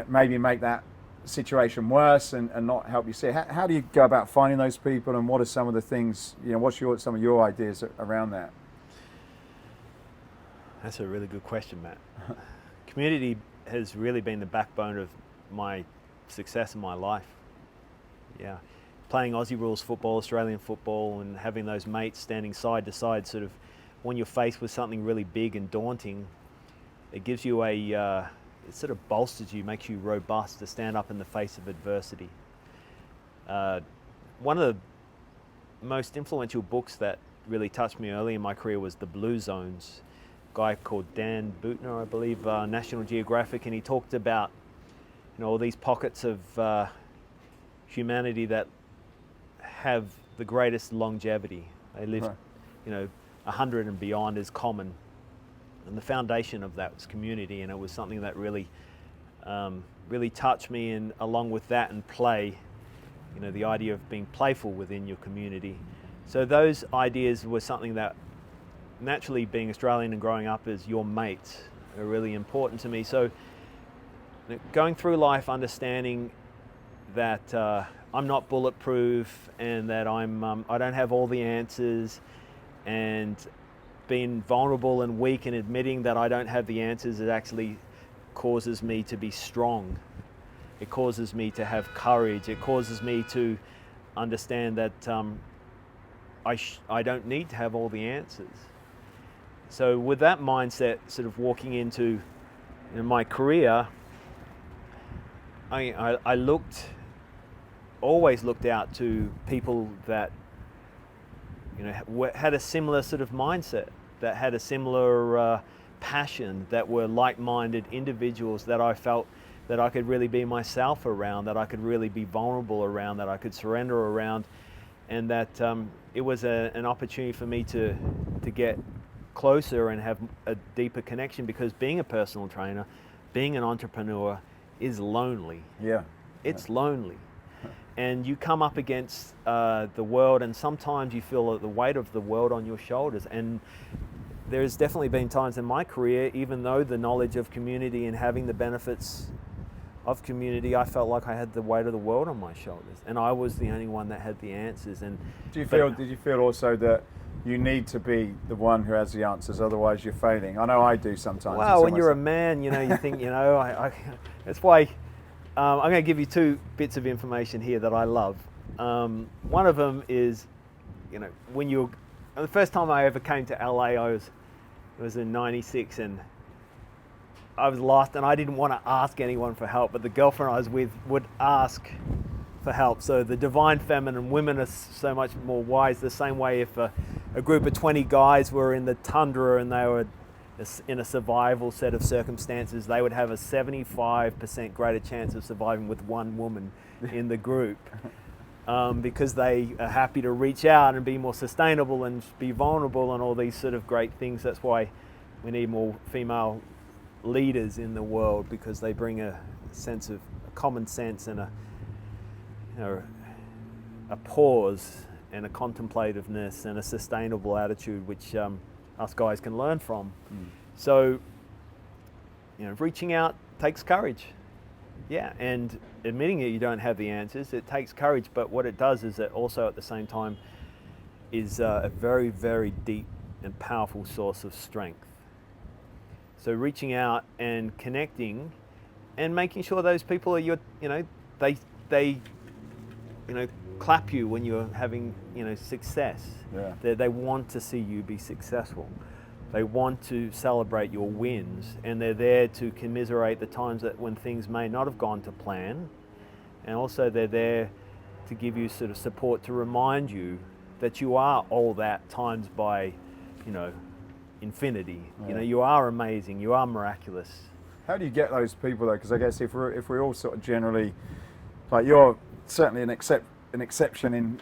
maybe make that situation worse and not help you see it? How do you go about finding those people, and what are some of the things, what's some of your ideas around that? That's a really good question, Matt. Community has really been the backbone of my success in my life. Yeah. Playing Aussie rules football, Australian football, and having those mates standing side to side, sort of when you're faced with something really big and daunting, it gives you it sort of bolsters you, makes you robust to stand up in the face of adversity. One of the most influential books that really touched me early in my career was The Blue Zones. A guy called Dan Buettner, I believe, National Geographic, and he talked about all these pockets of humanity that have the greatest longevity. They live, 100 and beyond is common. And the foundation of that was community, and it was something that really, really touched me. And along with that and play, the idea of being playful within your community. So those ideas were something that, naturally being Australian and growing up as your mates, are really important to me. So going through life understanding that I'm not bulletproof, and that I don't have all the answers, and being vulnerable and weak and admitting that I don't have the answers, it actually causes me to be strong. It causes me to have courage. It causes me to understand that I don't need to have all the answers. So with that mindset, sort of walking into my career, I always looked out to people that had a similar sort of mindset, that had a similar passion, that were like-minded individuals that I felt that I could really be myself around, that I could really be vulnerable around, that I could surrender around, and that it was an opportunity for me to get closer and have a deeper connection, because being a personal trainer, being an entrepreneur is lonely. Yeah. It's lonely. And you come up against the world, and sometimes you feel the weight of the world on your shoulders. And there's definitely been times in my career, even though the knowledge of community and having the benefits of community, I felt like I had the weight of the world on my shoulders, and I was the only one that had the answers. And did you feel also that you need to be the one who has the answers, otherwise you're failing? I know I do sometimes. Well, when you're a man, you think, that's why I'm going to give you two bits of information here that I love. One of them is, when the first time I ever came to LA, it was in '96, and I was lost, and I didn't want to ask anyone for help, but the girlfriend I was with would ask for help. So the divine feminine, women are so much more wise. The same way if a group of 20 guys were in the tundra and they were in a survival set of circumstances, they would have a 75% greater chance of surviving with one woman in the group, because they are happy to reach out and be more sustainable and be vulnerable and all these sort of great things. That's why we need more female leaders in the world, because they bring a sense of common sense and a pause and a contemplativeness and a sustainable attitude, which us guys can learn from. So, reaching out takes courage. Yeah, and admitting that you don't have the answers, it takes courage, but what it does is it also at the same time is a very, very deep and powerful source of strength. So reaching out and connecting and making sure those people are they clap you when you're having, success. Yeah. They want to see you be successful. They want to celebrate your wins, and they're there to commiserate the times that when things may not have gone to plan. And also they're there to give you sort of support to remind you that you are all that times by, infinity. Yeah. You are amazing, you are miraculous. How do you get those people though? Because I guess if we're all sort of generally, like you're certainly an exception in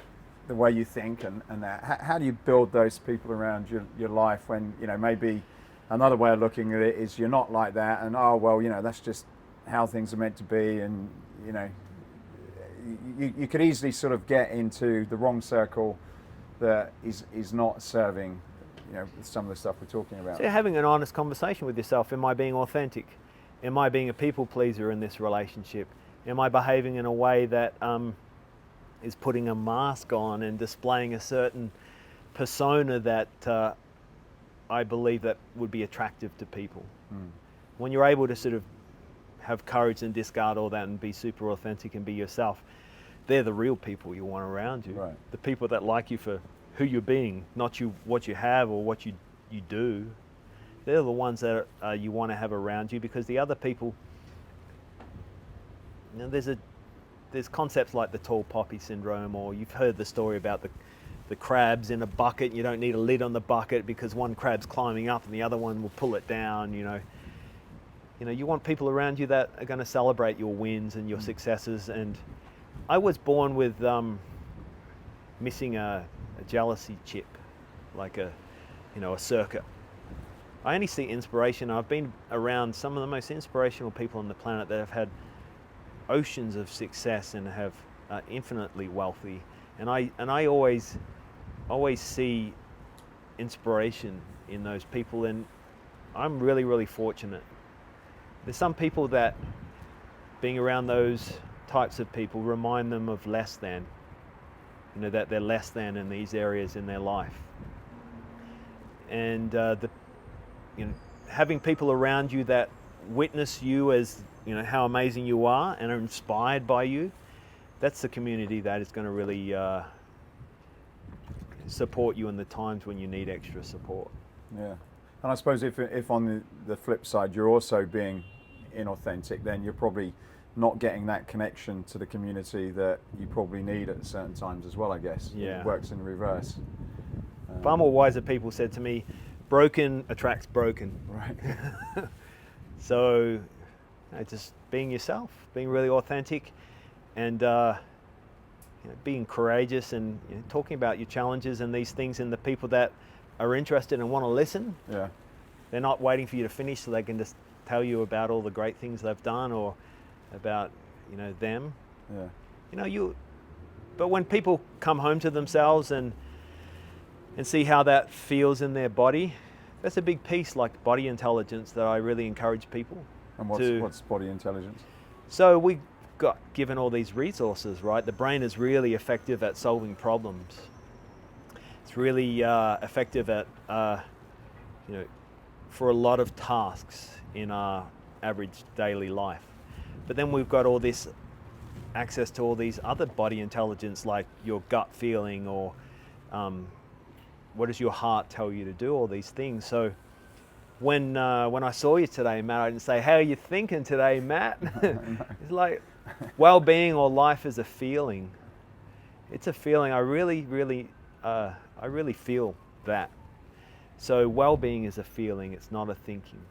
the way you think and that. How do you build those people around your life when, maybe another way of looking at it is you're not like that and, that's just how things are meant to be, and, you could easily sort of get into the wrong circle that is not serving, some of the stuff we're talking about. So you're having an honest conversation with yourself. Am I being authentic? Am I being a people pleaser in this relationship? Am I behaving in a way that is putting a mask on and displaying a certain persona that I believe that would be attractive to people? When you're able to sort of have courage and discard all that and be super authentic and be yourself, they're the real people you want around you. Right. The people that like you for who you're being, not what you have or what you do. They're the ones that you want to have around you, because the other people, there's concepts like the tall poppy syndrome, or you've heard the story about the crabs in a bucket. You don't need a lid on the bucket because one crab's climbing up and the other one will pull it down. You want people around you that are going to celebrate your wins and your successes. And I was born with missing a jealousy chip, like a circuit. I only see inspiration. I've been around some of the most inspirational people on the planet that have had oceans of success and have infinitely wealthy, and I always see inspiration in those people, and I'm really, really fortunate. There's some people that being around those types of people remind them of less than, that they're less than in these areas in their life, and having people around you that witness you as how amazing you are and are inspired by you, that's the community that is going to really support you in the times when you need extra support. Yeah, and I suppose if on the flip side you're also being inauthentic, then you're probably not getting that connection to the community that you probably need at certain times as well, I guess. Yeah. It works in reverse. Far more wiser people said to me, broken attracts broken. Right. So just being yourself, being really authentic, and being courageous, and talking about your challenges and these things, and the people that are interested and want to listen. Yeah. They're not waiting for you to finish so they can just tell you about all the great things they've done or about them. Yeah. But when people come home to themselves and see how that feels in their body, that's a big piece, like body intelligence, that I really encourage people. And what's body intelligence? So we got given all these resources, right? The brain is really effective at solving problems. It's really effective at, for a lot of tasks in our average daily life. But then we've got all this access to all these other body intelligence, like your gut feeling, or what does your heart tell you to do, all these things. So when I saw you today, Matt, I didn't say, how are you thinking today, Matt? It's like well-being or life is a feeling. It's a feeling. I really feel that. So well-being is a feeling, it's not a thinking.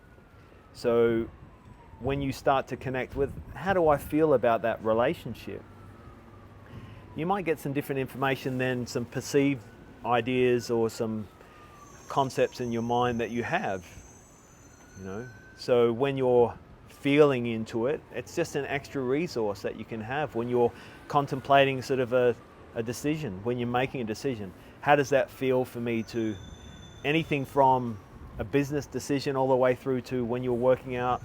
So when you start to connect with, how do I feel about that relationship? You might get some different information than some perceived ideas or some concepts in your mind that you have, So when you're feeling into it, it's just an extra resource that you can have when you're contemplating sort of a decision, when you're making a decision. How does that feel for me to, anything from a business decision all the way through to when you're working out,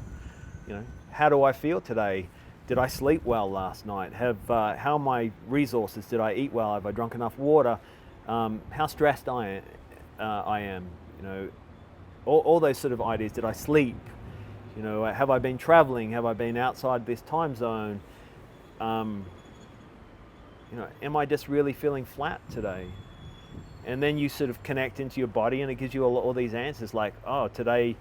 how do I feel today? did I sleep well last night? How are my resources? Did I eat well? Have I drunk enough water? How stressed I am? You know, all those sort of ideas. Did I sleep? You know, have I been traveling? Have I been outside this time zone? You know, am I just really feeling flat today? And then you sort of connect into your body, and it gives you all these answers like, oh, today,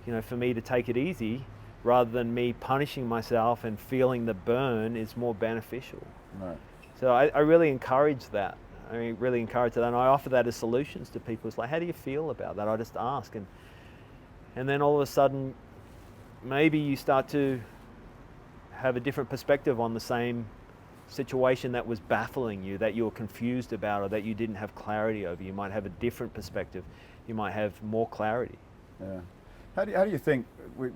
you know, for me to take it easy rather than me punishing myself and feeling the burn is more beneficial. Right. So I really encourage that. I mean, really encourage that, and I offer that as solutions to people. It's like, how do you feel about that? I just ask, and then all of a sudden, maybe you start to have a different perspective on the same situation that was baffling you, that you were confused about, or that you didn't have clarity over. You might have a different perspective. You might have more clarity. Yeah. How do you think, we're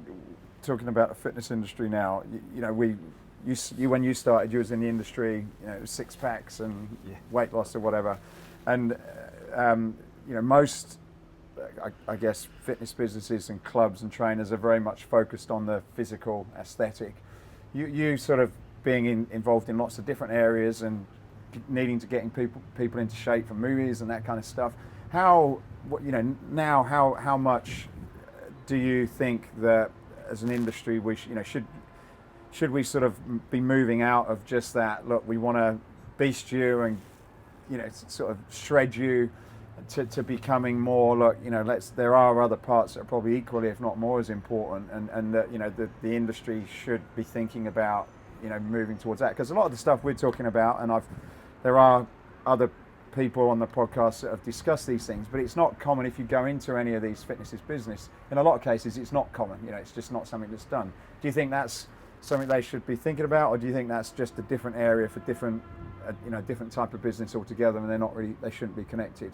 talking about the fitness industry now, you know, when you started, you was in the industry, you know, six packs and weight loss or whatever, and you know, most, I guess, fitness businesses and clubs and trainers are very much focused on the physical aesthetic. You sort of being involved in lots of different areas and needing to getting people into shape for movies and that kind of stuff. How much do you think that as an industry we should we sort of be moving out of just that, look, we want to beast you and, you know, sort of shred you, to becoming more, look, you know, there are other parts that are probably equally, if not more, as important, and that, you know, the industry should be thinking about, you know, moving towards that, because a lot of the stuff we're talking about, and there are other people on the podcast that have discussed these things, but it's not common. If you go into any of these fitnesses business, in a lot of cases it's not common, you know, it's just not something that's done. Do you think that's something they should be thinking about, or do you think that's just a different area for different, you know, different type of business altogether, and they shouldn't be connected?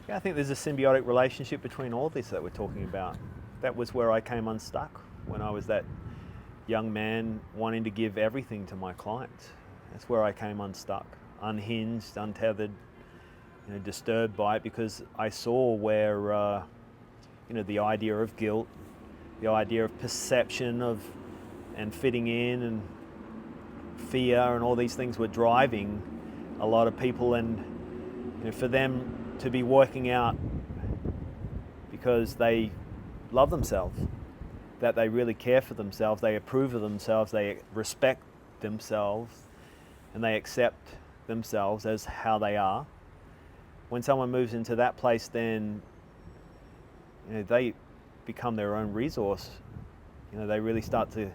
Yeah, I think there's a symbiotic relationship between all this that we're talking about. That was where I came unstuck, when I was that young man wanting to give everything to my clients. That's where I came unstuck, unhinged, untethered, you know, disturbed by it, because I saw where, you know, the idea of guilt, the idea of perception of and fitting in and fear and all these things were driving a lot of people, and, you know, for them to be working out because they love themselves, that they really care for themselves, they approve of themselves, they respect themselves, and they accept themselves as how they are. When someone moves into that place, then, you know, they become their own resource. You know, they really start to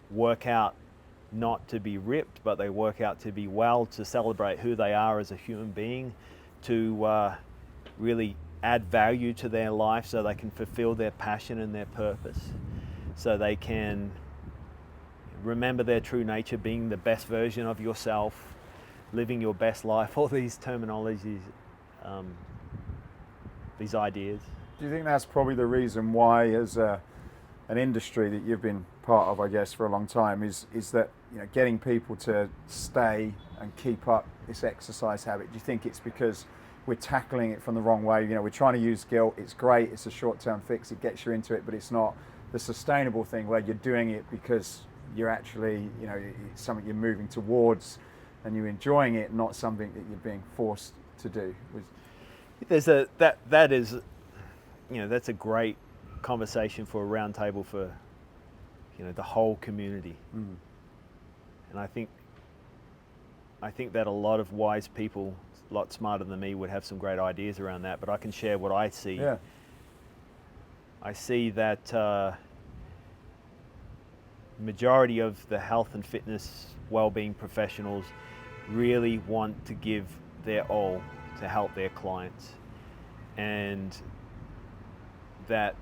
work out not to be ripped, but they work out to be well, to celebrate who they are as a human being, to really add value to their life so they can fulfill their passion and their purpose, so they can remember their true nature, being the best version of yourself, living your best life, all these terminologies, these ideas. Do you think that's probably the reason why, as an industry that you've been part of, I guess, for a long time, is that, you know, getting people to stay and keep up this exercise habit? Do you think it's because we're tackling it from the wrong way? You know, we're trying to use guilt. It's great. It's a short-term fix. It gets you into it, but it's not the sustainable thing where you're doing it because you're actually, you know, it's something you're moving towards and you're enjoying it, not something that you're being forced to do. There's that is, you know, that's a great conversation for a round table for, you know, the whole community. And I think that a lot of wise people, a lot smarter than me, would have some great ideas around that, but I can share what I see. Yeah. I see that majority of the health and fitness well-being professionals really want to give their all to help their clients, and that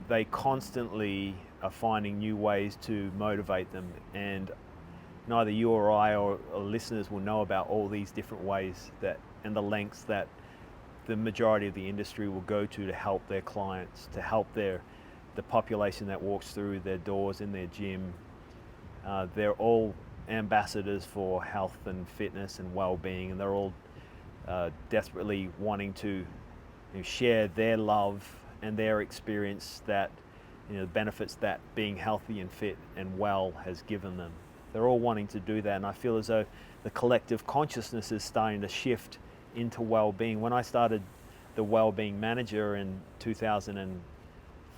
they constantly are finding new ways to motivate them, and neither you or I or listeners will know about all these different ways that, and the lengths that the majority of the industry will go to help their clients, to help the population that walks through their doors in their gym. They're all ambassadors for health and fitness and well-being, and they're all desperately wanting to, you know, share their love and their experience that the benefits that being healthy and fit and well has given them. They're all wanting to do that, and I feel as though the collective consciousness is starting to shift into well-being. When I started the Wellbeing Manager in 2005,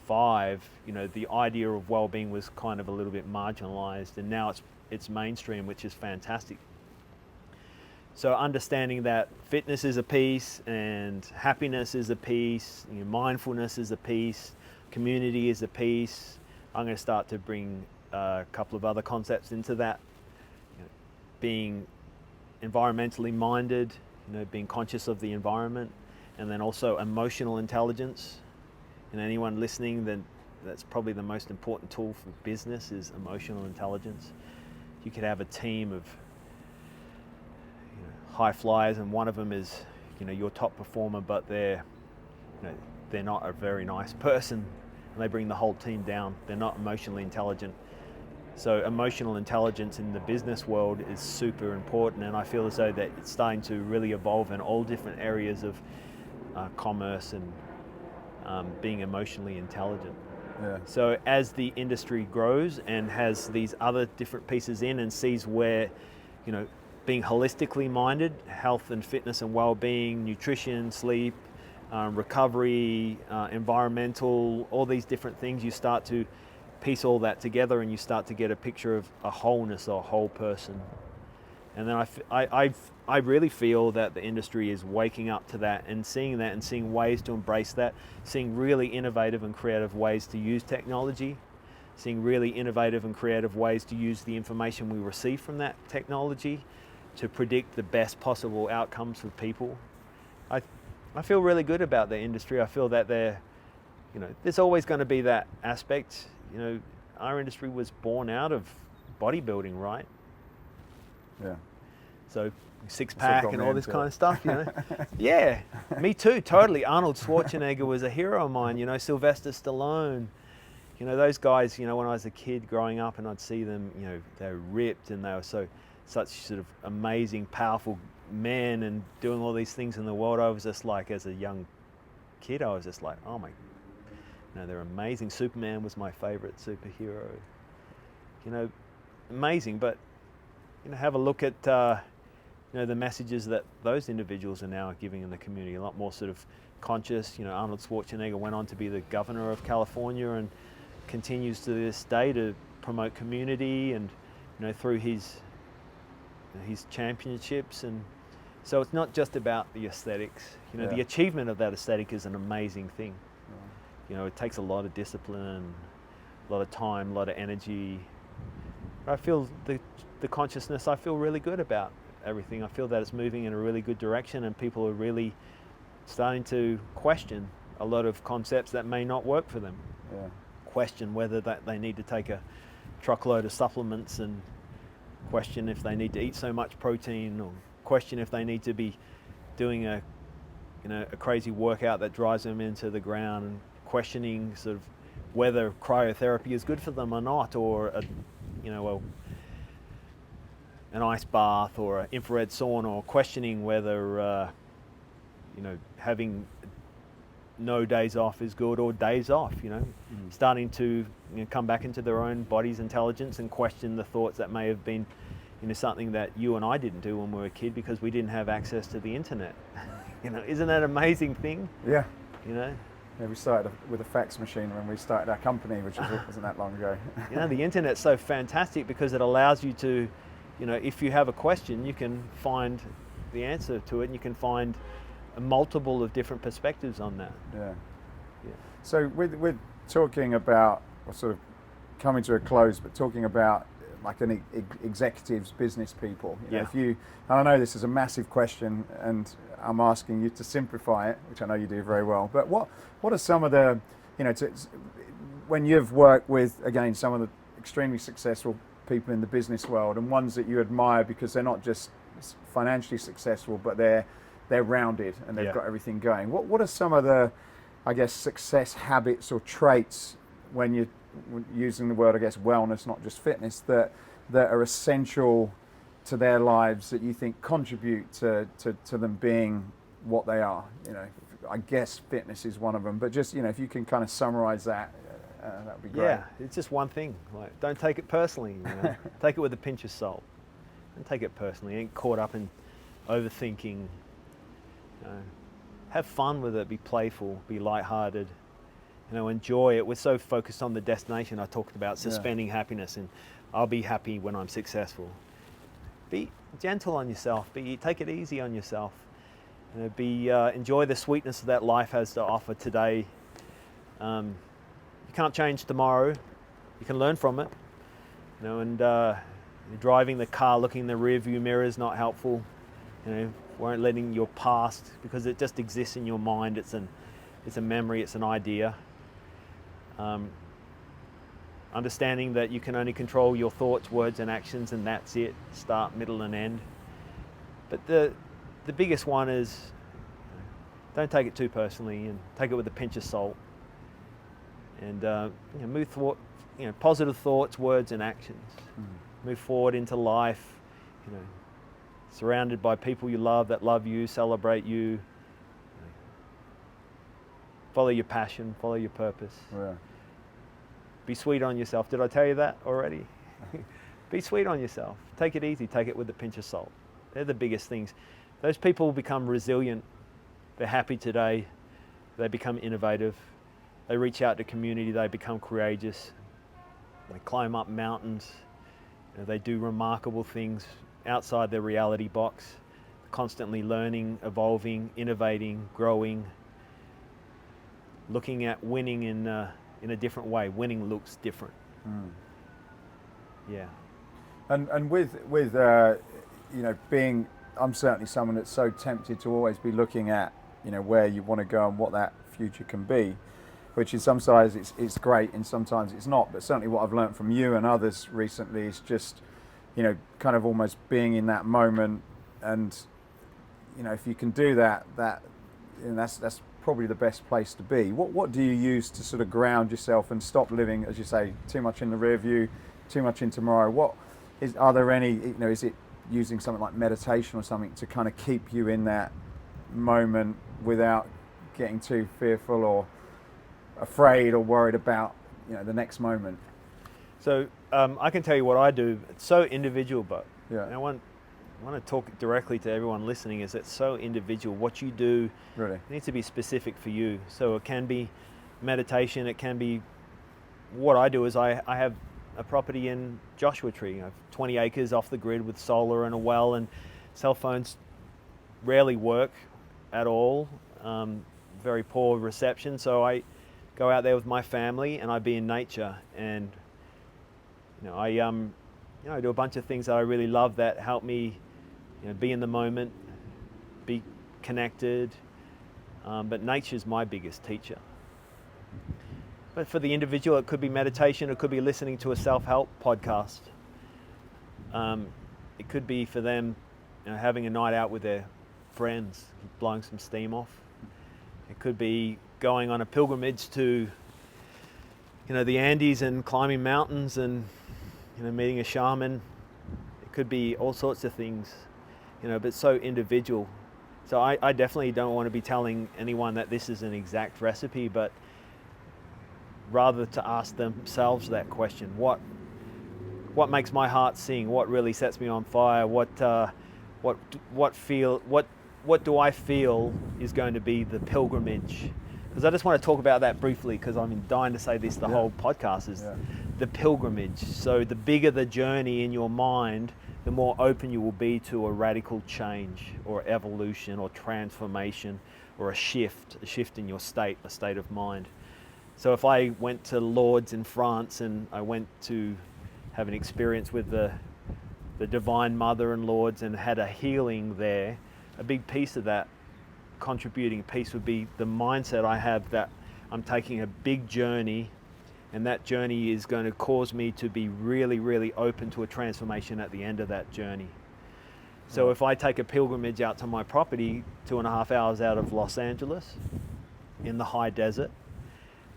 the idea of well-being was kind of a little bit marginalized, and now it's mainstream, which is fantastic. So understanding that fitness is a piece, and happiness is a piece, mindfulness is a piece, community is a piece. I'm going to start to bring a couple of other concepts into that. Being environmentally minded, being conscious of the environment, and then also emotional intelligence. And anyone listening, then that's probably the most important tool for business is emotional intelligence. You could have a team of high flyers, and one of them is your top performer, but they're not a very nice person, and they bring the whole team down. They're not emotionally intelligent. So emotional intelligence in the business world is super important, and I feel as though that it's starting to really evolve in all different areas of commerce and being emotionally intelligent. Yeah. So as the industry grows and has these other different pieces in and sees where, being holistically minded, health and fitness and well-being, nutrition, sleep, recovery, environmental, all these different things, you start to piece all that together and you start to get a picture of a wholeness or a whole person. And then I really feel that the industry is waking up to that and seeing ways to embrace that, seeing really innovative and creative ways to use technology, seeing really innovative and creative ways to use the information we receive from that technology to predict the best possible outcomes for people. I feel really good about the industry. I feel that there's always going to be that aspect. Our industry was born out of bodybuilding, right? Yeah. So six-pack and all this kind of stuff, it. Yeah, me too, totally. Arnold Schwarzenegger was a hero of mine, Sylvester Stallone. Those guys, when I was a kid growing up and I'd see them, they were ripped and they were such sort of amazing, powerful men and doing all these things in the world. I was just like, as a young kid, I was just like, oh my, they're amazing. Superman was my favorite superhero. Amazing, but have a look at the messages that those individuals are now giving in the community. A lot more sort of conscious. Arnold Schwarzenegger went on to be the governor of California and continues to this day to promote community and through his championships. And so it's not just about the aesthetics. The achievement of that aesthetic is an amazing thing. It takes a lot of discipline, a lot of time, a lot of energy. I feel the consciousness, I feel really good about everything. I feel that it's moving in a really good direction and people are really starting to question a lot of concepts that may not work for them. Yeah. Question whether they need to take a truckload of supplements, and question if they need to eat so much protein, or question if they need to be doing a crazy workout that drives them into the ground, and questioning sort of whether cryotherapy is good for them or not, or an ice bath or an infrared sauna, or questioning whether having no days off is good or days off. Starting to come back into their own body's intelligence and question the thoughts that may have been something that you and I didn't do when we were a kid because we didn't have access to the internet. Isn't that an amazing thing? Yeah. Yeah, we started with a fax machine when we started our company, which wasn't that long ago. The internet's so fantastic because it allows you to, if you have a question, you can find the answer to it, and you can find a multiple of different perspectives on that. Yeah. Yeah. So we're talking about, or sort of coming to a close, but talking about like an executives, business people. If you, and I know this is a massive question, and I'm asking you to simplify it, which I know you do very well. But what are some of the, when you've worked with, again, some of the extremely successful people in the business world, and ones that you admire because they're not just financially successful, but they're rounded and they've got everything going. What are some of the, I guess, success habits or traits, when you're using the word, I guess, wellness, not just fitness, that are essential to their lives that you think contribute to them being what they are? I guess fitness is one of them, but just, if you can kind of summarize that that would be great. Yeah, it's just one thing. Like, don't take it personally. You know? Take it with a pinch of salt. Don't take it personally. Ain't caught up in overthinking. You know, have fun with it. Be playful. Be lighthearted. You know, enjoy it. We're so focused on the destination. I talked about suspending happiness, and I'll be happy when I'm successful. Be gentle on yourself. Take it easy on yourself. You know, enjoy the sweetness that life has to offer today. You can't change tomorrow. You can learn from it. You know, and you're driving the car, looking in the rear view mirror is not helpful. You know, weren't letting your past, because it just exists in your mind. It's a memory. It's an idea. Understanding that you can only control your thoughts, words, and actions, and that's it. Start, middle, and end. But the biggest one is, don't take it too personally, and take it with a pinch of salt. And move forward. Positive thoughts, words, and actions. Move forward into life. You know, surrounded by people you love that love you, celebrate you. Follow your passion. Follow your purpose. Yeah. Be sweet on yourself. Did I tell you that already? Be sweet on yourself. Take it easy. Take it with a pinch of salt. They're the biggest things. Those people become resilient. They're happy today. They become innovative. They reach out to community. They become courageous. They climb up mountains. You know, they do remarkable things outside their reality box. Constantly learning, evolving, innovating, growing. Looking at winning in a different way. Winning looks different. Yeah. And with being, I'm certainly someone that's so tempted to always be looking at, where you want to go and what that future can be, which in some sides it's great and sometimes it's not. But certainly what I've learned from you and others recently is just, kind of almost being in that moment. And, if you can do that, that's probably the best place to be. What do you use to sort of ground yourself and stop living, as you say, too much in the rear view, too much in tomorrow? Are there any, is it using something like meditation or something to kind of keep you in that moment without getting too fearful or afraid or worried about, the next moment? So I can tell you what I do. It's so individual, but yeah. I want to talk directly to everyone listening. Is it's so individual. What you do really needs to be specific for you. So it can be meditation. It can be, what I do is I have a property in Joshua Tree. I have 20 acres off the grid with solar and a well, and cell phones rarely work at all. Very poor reception. So I go out there with my family and I be in nature, and I do a bunch of things that I really love that help me, be in the moment, be connected. But nature's my biggest teacher. But for the individual, it could be meditation. It could be listening to a self-help podcast. It could be for them, having a night out with their friends, blowing some steam off. It could be going on a pilgrimage to, the Andes and climbing mountains and, meeting a shaman. It could be all sorts of things, but so individual. So I definitely don't want to be telling anyone that this is an exact recipe, but rather to ask themselves that question: what makes my heart sing? What really sets me on fire? What do I feel is going to be the pilgrimage? Because I just want to talk about that briefly, because I'm dying to say this the whole podcast is the pilgrimage. So the bigger the journey in your mind, the more open you will be to a radical change or evolution or transformation or a shift in your state, a state of mind. So if I went to Lourdes in France and I went to have an experience with the Divine Mother in Lourdes and had a healing there, a big piece of that contributing piece would be the mindset I have that I'm taking a big journey, and that journey is going to cause me to be really, really open to a transformation at the end of that journey. So if I take a pilgrimage out to my property 2.5 hours out of Los Angeles in the high desert,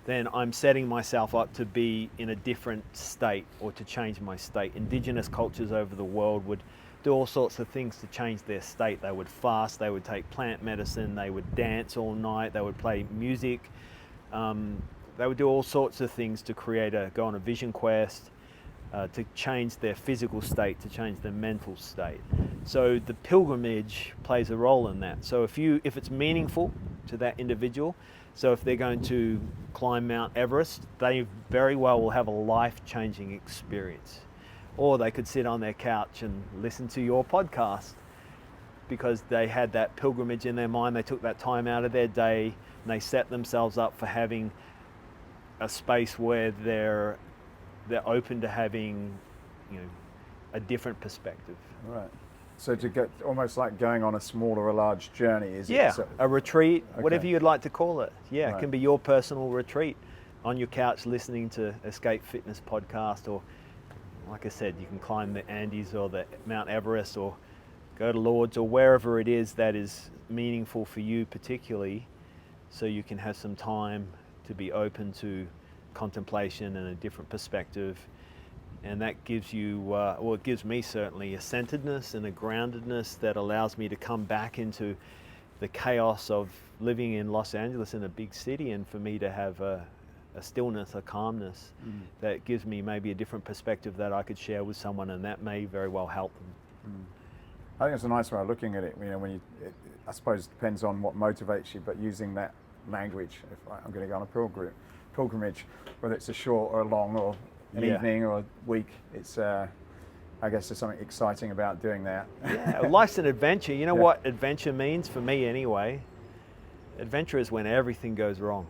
then I'm setting myself up to be in a different state or to change my state. Indigenous cultures over the world would do all sorts of things to change their state. They would fast, they would take plant medicine, they would dance all night, they would play music. they would do all sorts of things to go on a vision quest, to change their physical state, to change their mental state. So the pilgrimage plays a role in that. So if it's meaningful to that individual, so if they're going to climb Mount Everest, they very well will have a life-changing experience. Or they could sit on their couch and listen to your podcast because they had that pilgrimage in their mind. They took that time out of their day and they set themselves up for having a space where they're open to having, a different perspective. Right. So to get almost like going on a small or a large journey, is it? Yeah, a retreat, Okay. whatever you'd like to call it. Yeah, Right. It can be your personal retreat on your couch listening to Escape Fitness podcast, or like I said, you can climb the Andes or the Mount Everest or go to Lourdes or wherever it is that is meaningful for you particularly, so you can have some time to be open to contemplation and a different perspective. And that gives you, it gives me certainly a centeredness and a groundedness that allows me to come back into the chaos of living in Los Angeles in a big city, and for me to have a stillness, a calmness that gives me maybe a different perspective that I could share with someone, and that may very well help them. I think it's a nice way of looking at it. I suppose it depends on what motivates you, but using that language, if I'm going to go on a pilgrimage, whether it's a short or a long or an evening or a week, it's I guess there's something exciting about doing that. Yeah, life's an adventure. You know what adventure means for me anyway? Adventure is when everything goes wrong.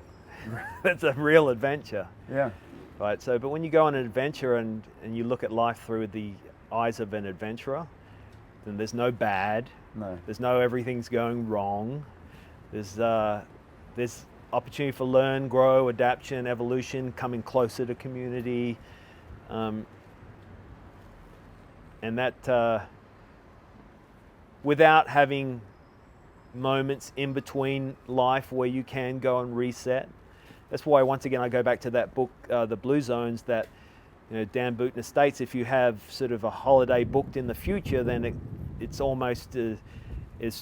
That's a real adventure. Yeah. Right. So, but when you go on an adventure and you look at life through the eyes of an adventurer, then there's no bad. No. There's no everything's going wrong. There's opportunity for learn, grow, adaptation, evolution, coming closer to community, and that without having moments in between life where you can go and reset. That's why, once again, I go back to that book, The Blue Zones, that Dan Buettner states, if you have sort of a holiday booked in the future, then it's almost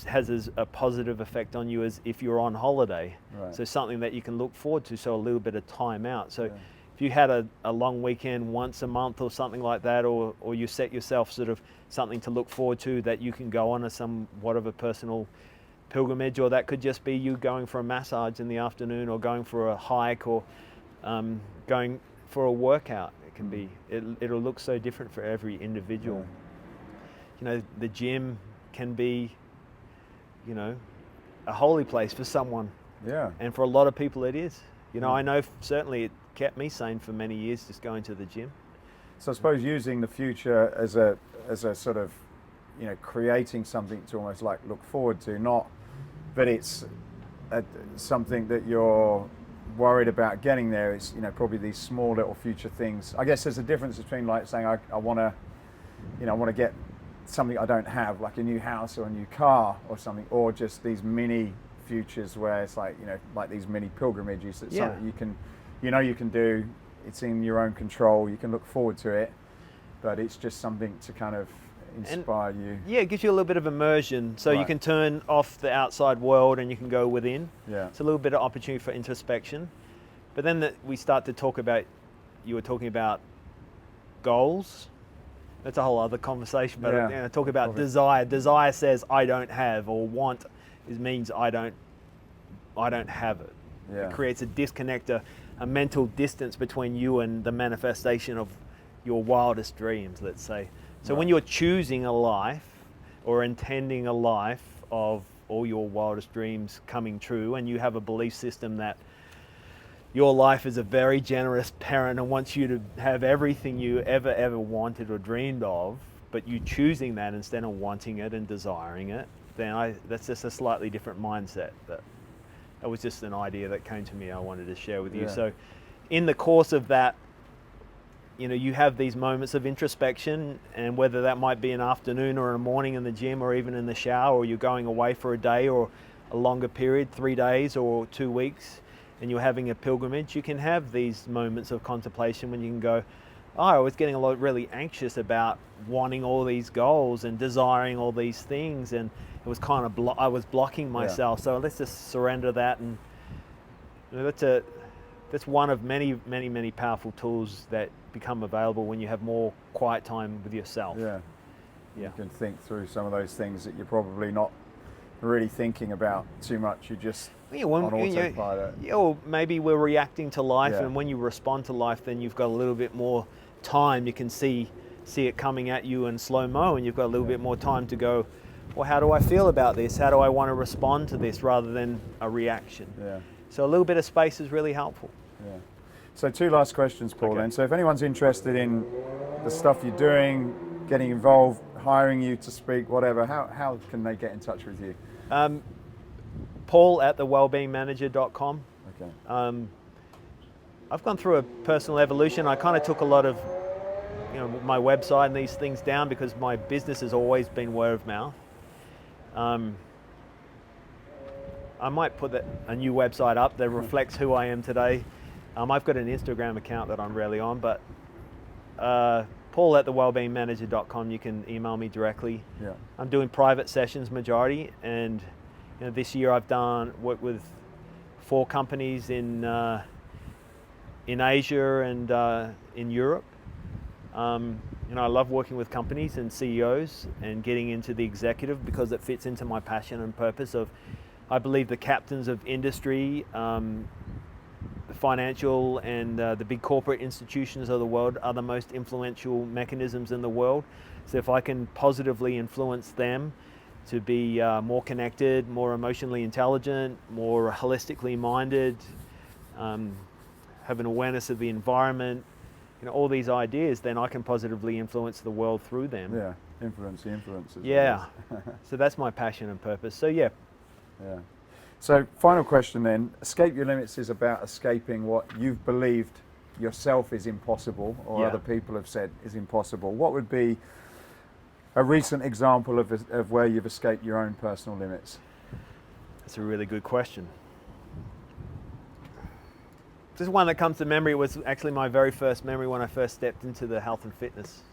has a positive effect on you as if you're on holiday. Right. So something that you can look forward to, so a little bit of time out. So if you had a long weekend once a month or something like that, or you set yourself sort of something to look forward to that you can go on a somewhat of a personal pilgrimage, or that could just be you going for a massage in the afternoon, or going for a hike, or going for a workout. It can be, it'll look so different for every individual. The gym can be, a holy place for someone. Yeah. And for a lot of people it is. I know certainly it kept me sane for many years, just going to the gym. So I suppose using the future as a sort of, creating something to almost like look forward to, not that it's something that you're worried about getting there. It's, probably these small little future things. I guess there's a difference between like saying I want to get something I don't have, like a new house or a new car or something, or just these mini futures where it's like, like these mini pilgrimages that something you can, you can do. It's in your own control. You can look forward to it, but it's just something to kind of inspire you. Yeah, it gives you a little bit of immersion, so you can turn off the outside world and you can go within. Yeah. It's a little bit of opportunity for introspection. But then we start to talk about, you were talking about goals. That's a whole other conversation, but talk about desire. Desire says I don't have, or want means I don't have it. Yeah. It creates a disconnect, a mental distance between you and the manifestation of your wildest dreams, let's say. So when you're choosing a life or intending a life of all your wildest dreams coming true, and you have a belief system that your life is a very generous parent and wants you to have everything you ever wanted or dreamed of, but you choosing that instead of wanting it and desiring it, then that's just a slightly different mindset. That was just an idea that came to me I wanted to share with you. Yeah. So in the course of that, you have these moments of introspection, and whether that might be an afternoon or a morning in the gym or even in the shower, or you're going away for a day or a longer period, 3 days or 2 weeks, and you're having a pilgrimage, you can have these moments of contemplation when you can go, I was getting really anxious about wanting all these goals and desiring all these things, and it was kind of I was blocking myself. So let's just surrender that, and that's one of many, many, many powerful tools that become available when you have more quiet time with yourself. Yeah. Yeah. You can think through some of those things that you're probably not really thinking about too much. You're just on autopilot. Or maybe we're reacting to life, Yeah. and when you respond to life, then you've got a little bit more time. You can see it coming at you in slow-mo, and you've got a little bit more time to go, well, how do I feel about this? How do I want to respond to this rather than a reaction? Yeah. So a little bit of space is really helpful. Yeah. So 2 last questions, Paul, Okay. then. So if anyone's interested in the stuff you're doing, getting involved, hiring you to speak, whatever, how can they get in touch with you? Paul at wellbeingmanager.com. Okay. I've gone through a personal evolution. I kind of took a lot of my website and these things down because my business has always been word of mouth. I might put a new website up that reflects who I am today. I've got an Instagram account that I'm rarely on, but Paul at wellbeingmanager.com, you can email me directly. Yeah. I'm doing private sessions majority, and this year I've worked with 4 companies in Asia and in Europe. I love working with companies and CEOs and getting into the executive because it fits into my passion and purpose of, I believe the captains of industry, the financial and the big corporate institutions of the world are the most influential mechanisms in the world. So if I can positively influence them to be more connected, more emotionally intelligent, more holistically minded, have an awareness of the environment, all these ideas, then I can positively influence the world through them. Yeah, influence the influencers. Yeah. So that's my passion and purpose. So yeah. Yeah. So final question then, Escape Your Limits is about escaping what you've believed yourself is impossible or Yeah. other people have said is impossible. What would be a recent example of where you've escaped your own personal limits? That's a really good question. Just one that comes to memory was actually my very first memory when I first stepped into the health and fitness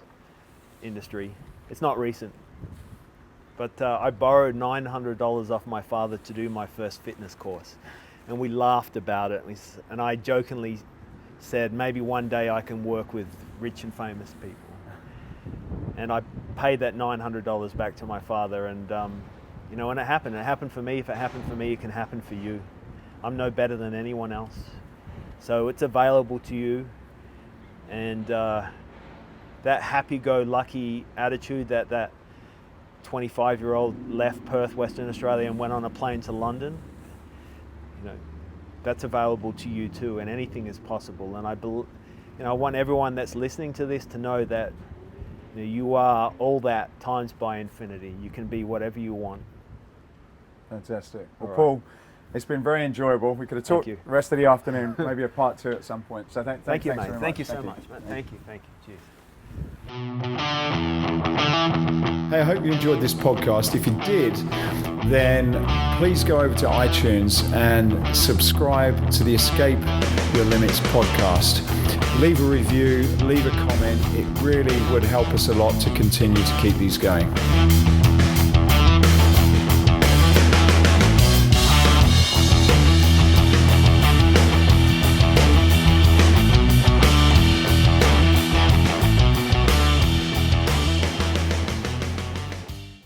industry. It's not recent, but I borrowed $900 off my father to do my first fitness course, and we laughed about it. And I jokingly said, maybe one day I can work with rich and famous people. And I paid that $900 back to my father, and when it happened for me. If it happened for me, it can happen for you. I'm no better than anyone else. So it's available to you, and that happy-go-lucky attitude that 25-year-old left Perth, Western Australia, and went on a plane to London, that's available to you too, and anything is possible. And I want everyone that's listening to this to know that you are all that times by infinity. You can be whatever you want. Fantastic. Well, All right. Paul, it's been very enjoyable. We could have talked the rest of the afternoon, maybe a part 2 at some point. So Thank you, thanks mate. very Thank much. you so much, mate. Thank you. Cheers. Hey, I hope you enjoyed this podcast. If you did, then please go over to iTunes and subscribe to the Escape Your Limits podcast. Leave a review, leave a comment. It really would help us a lot to continue to keep these going.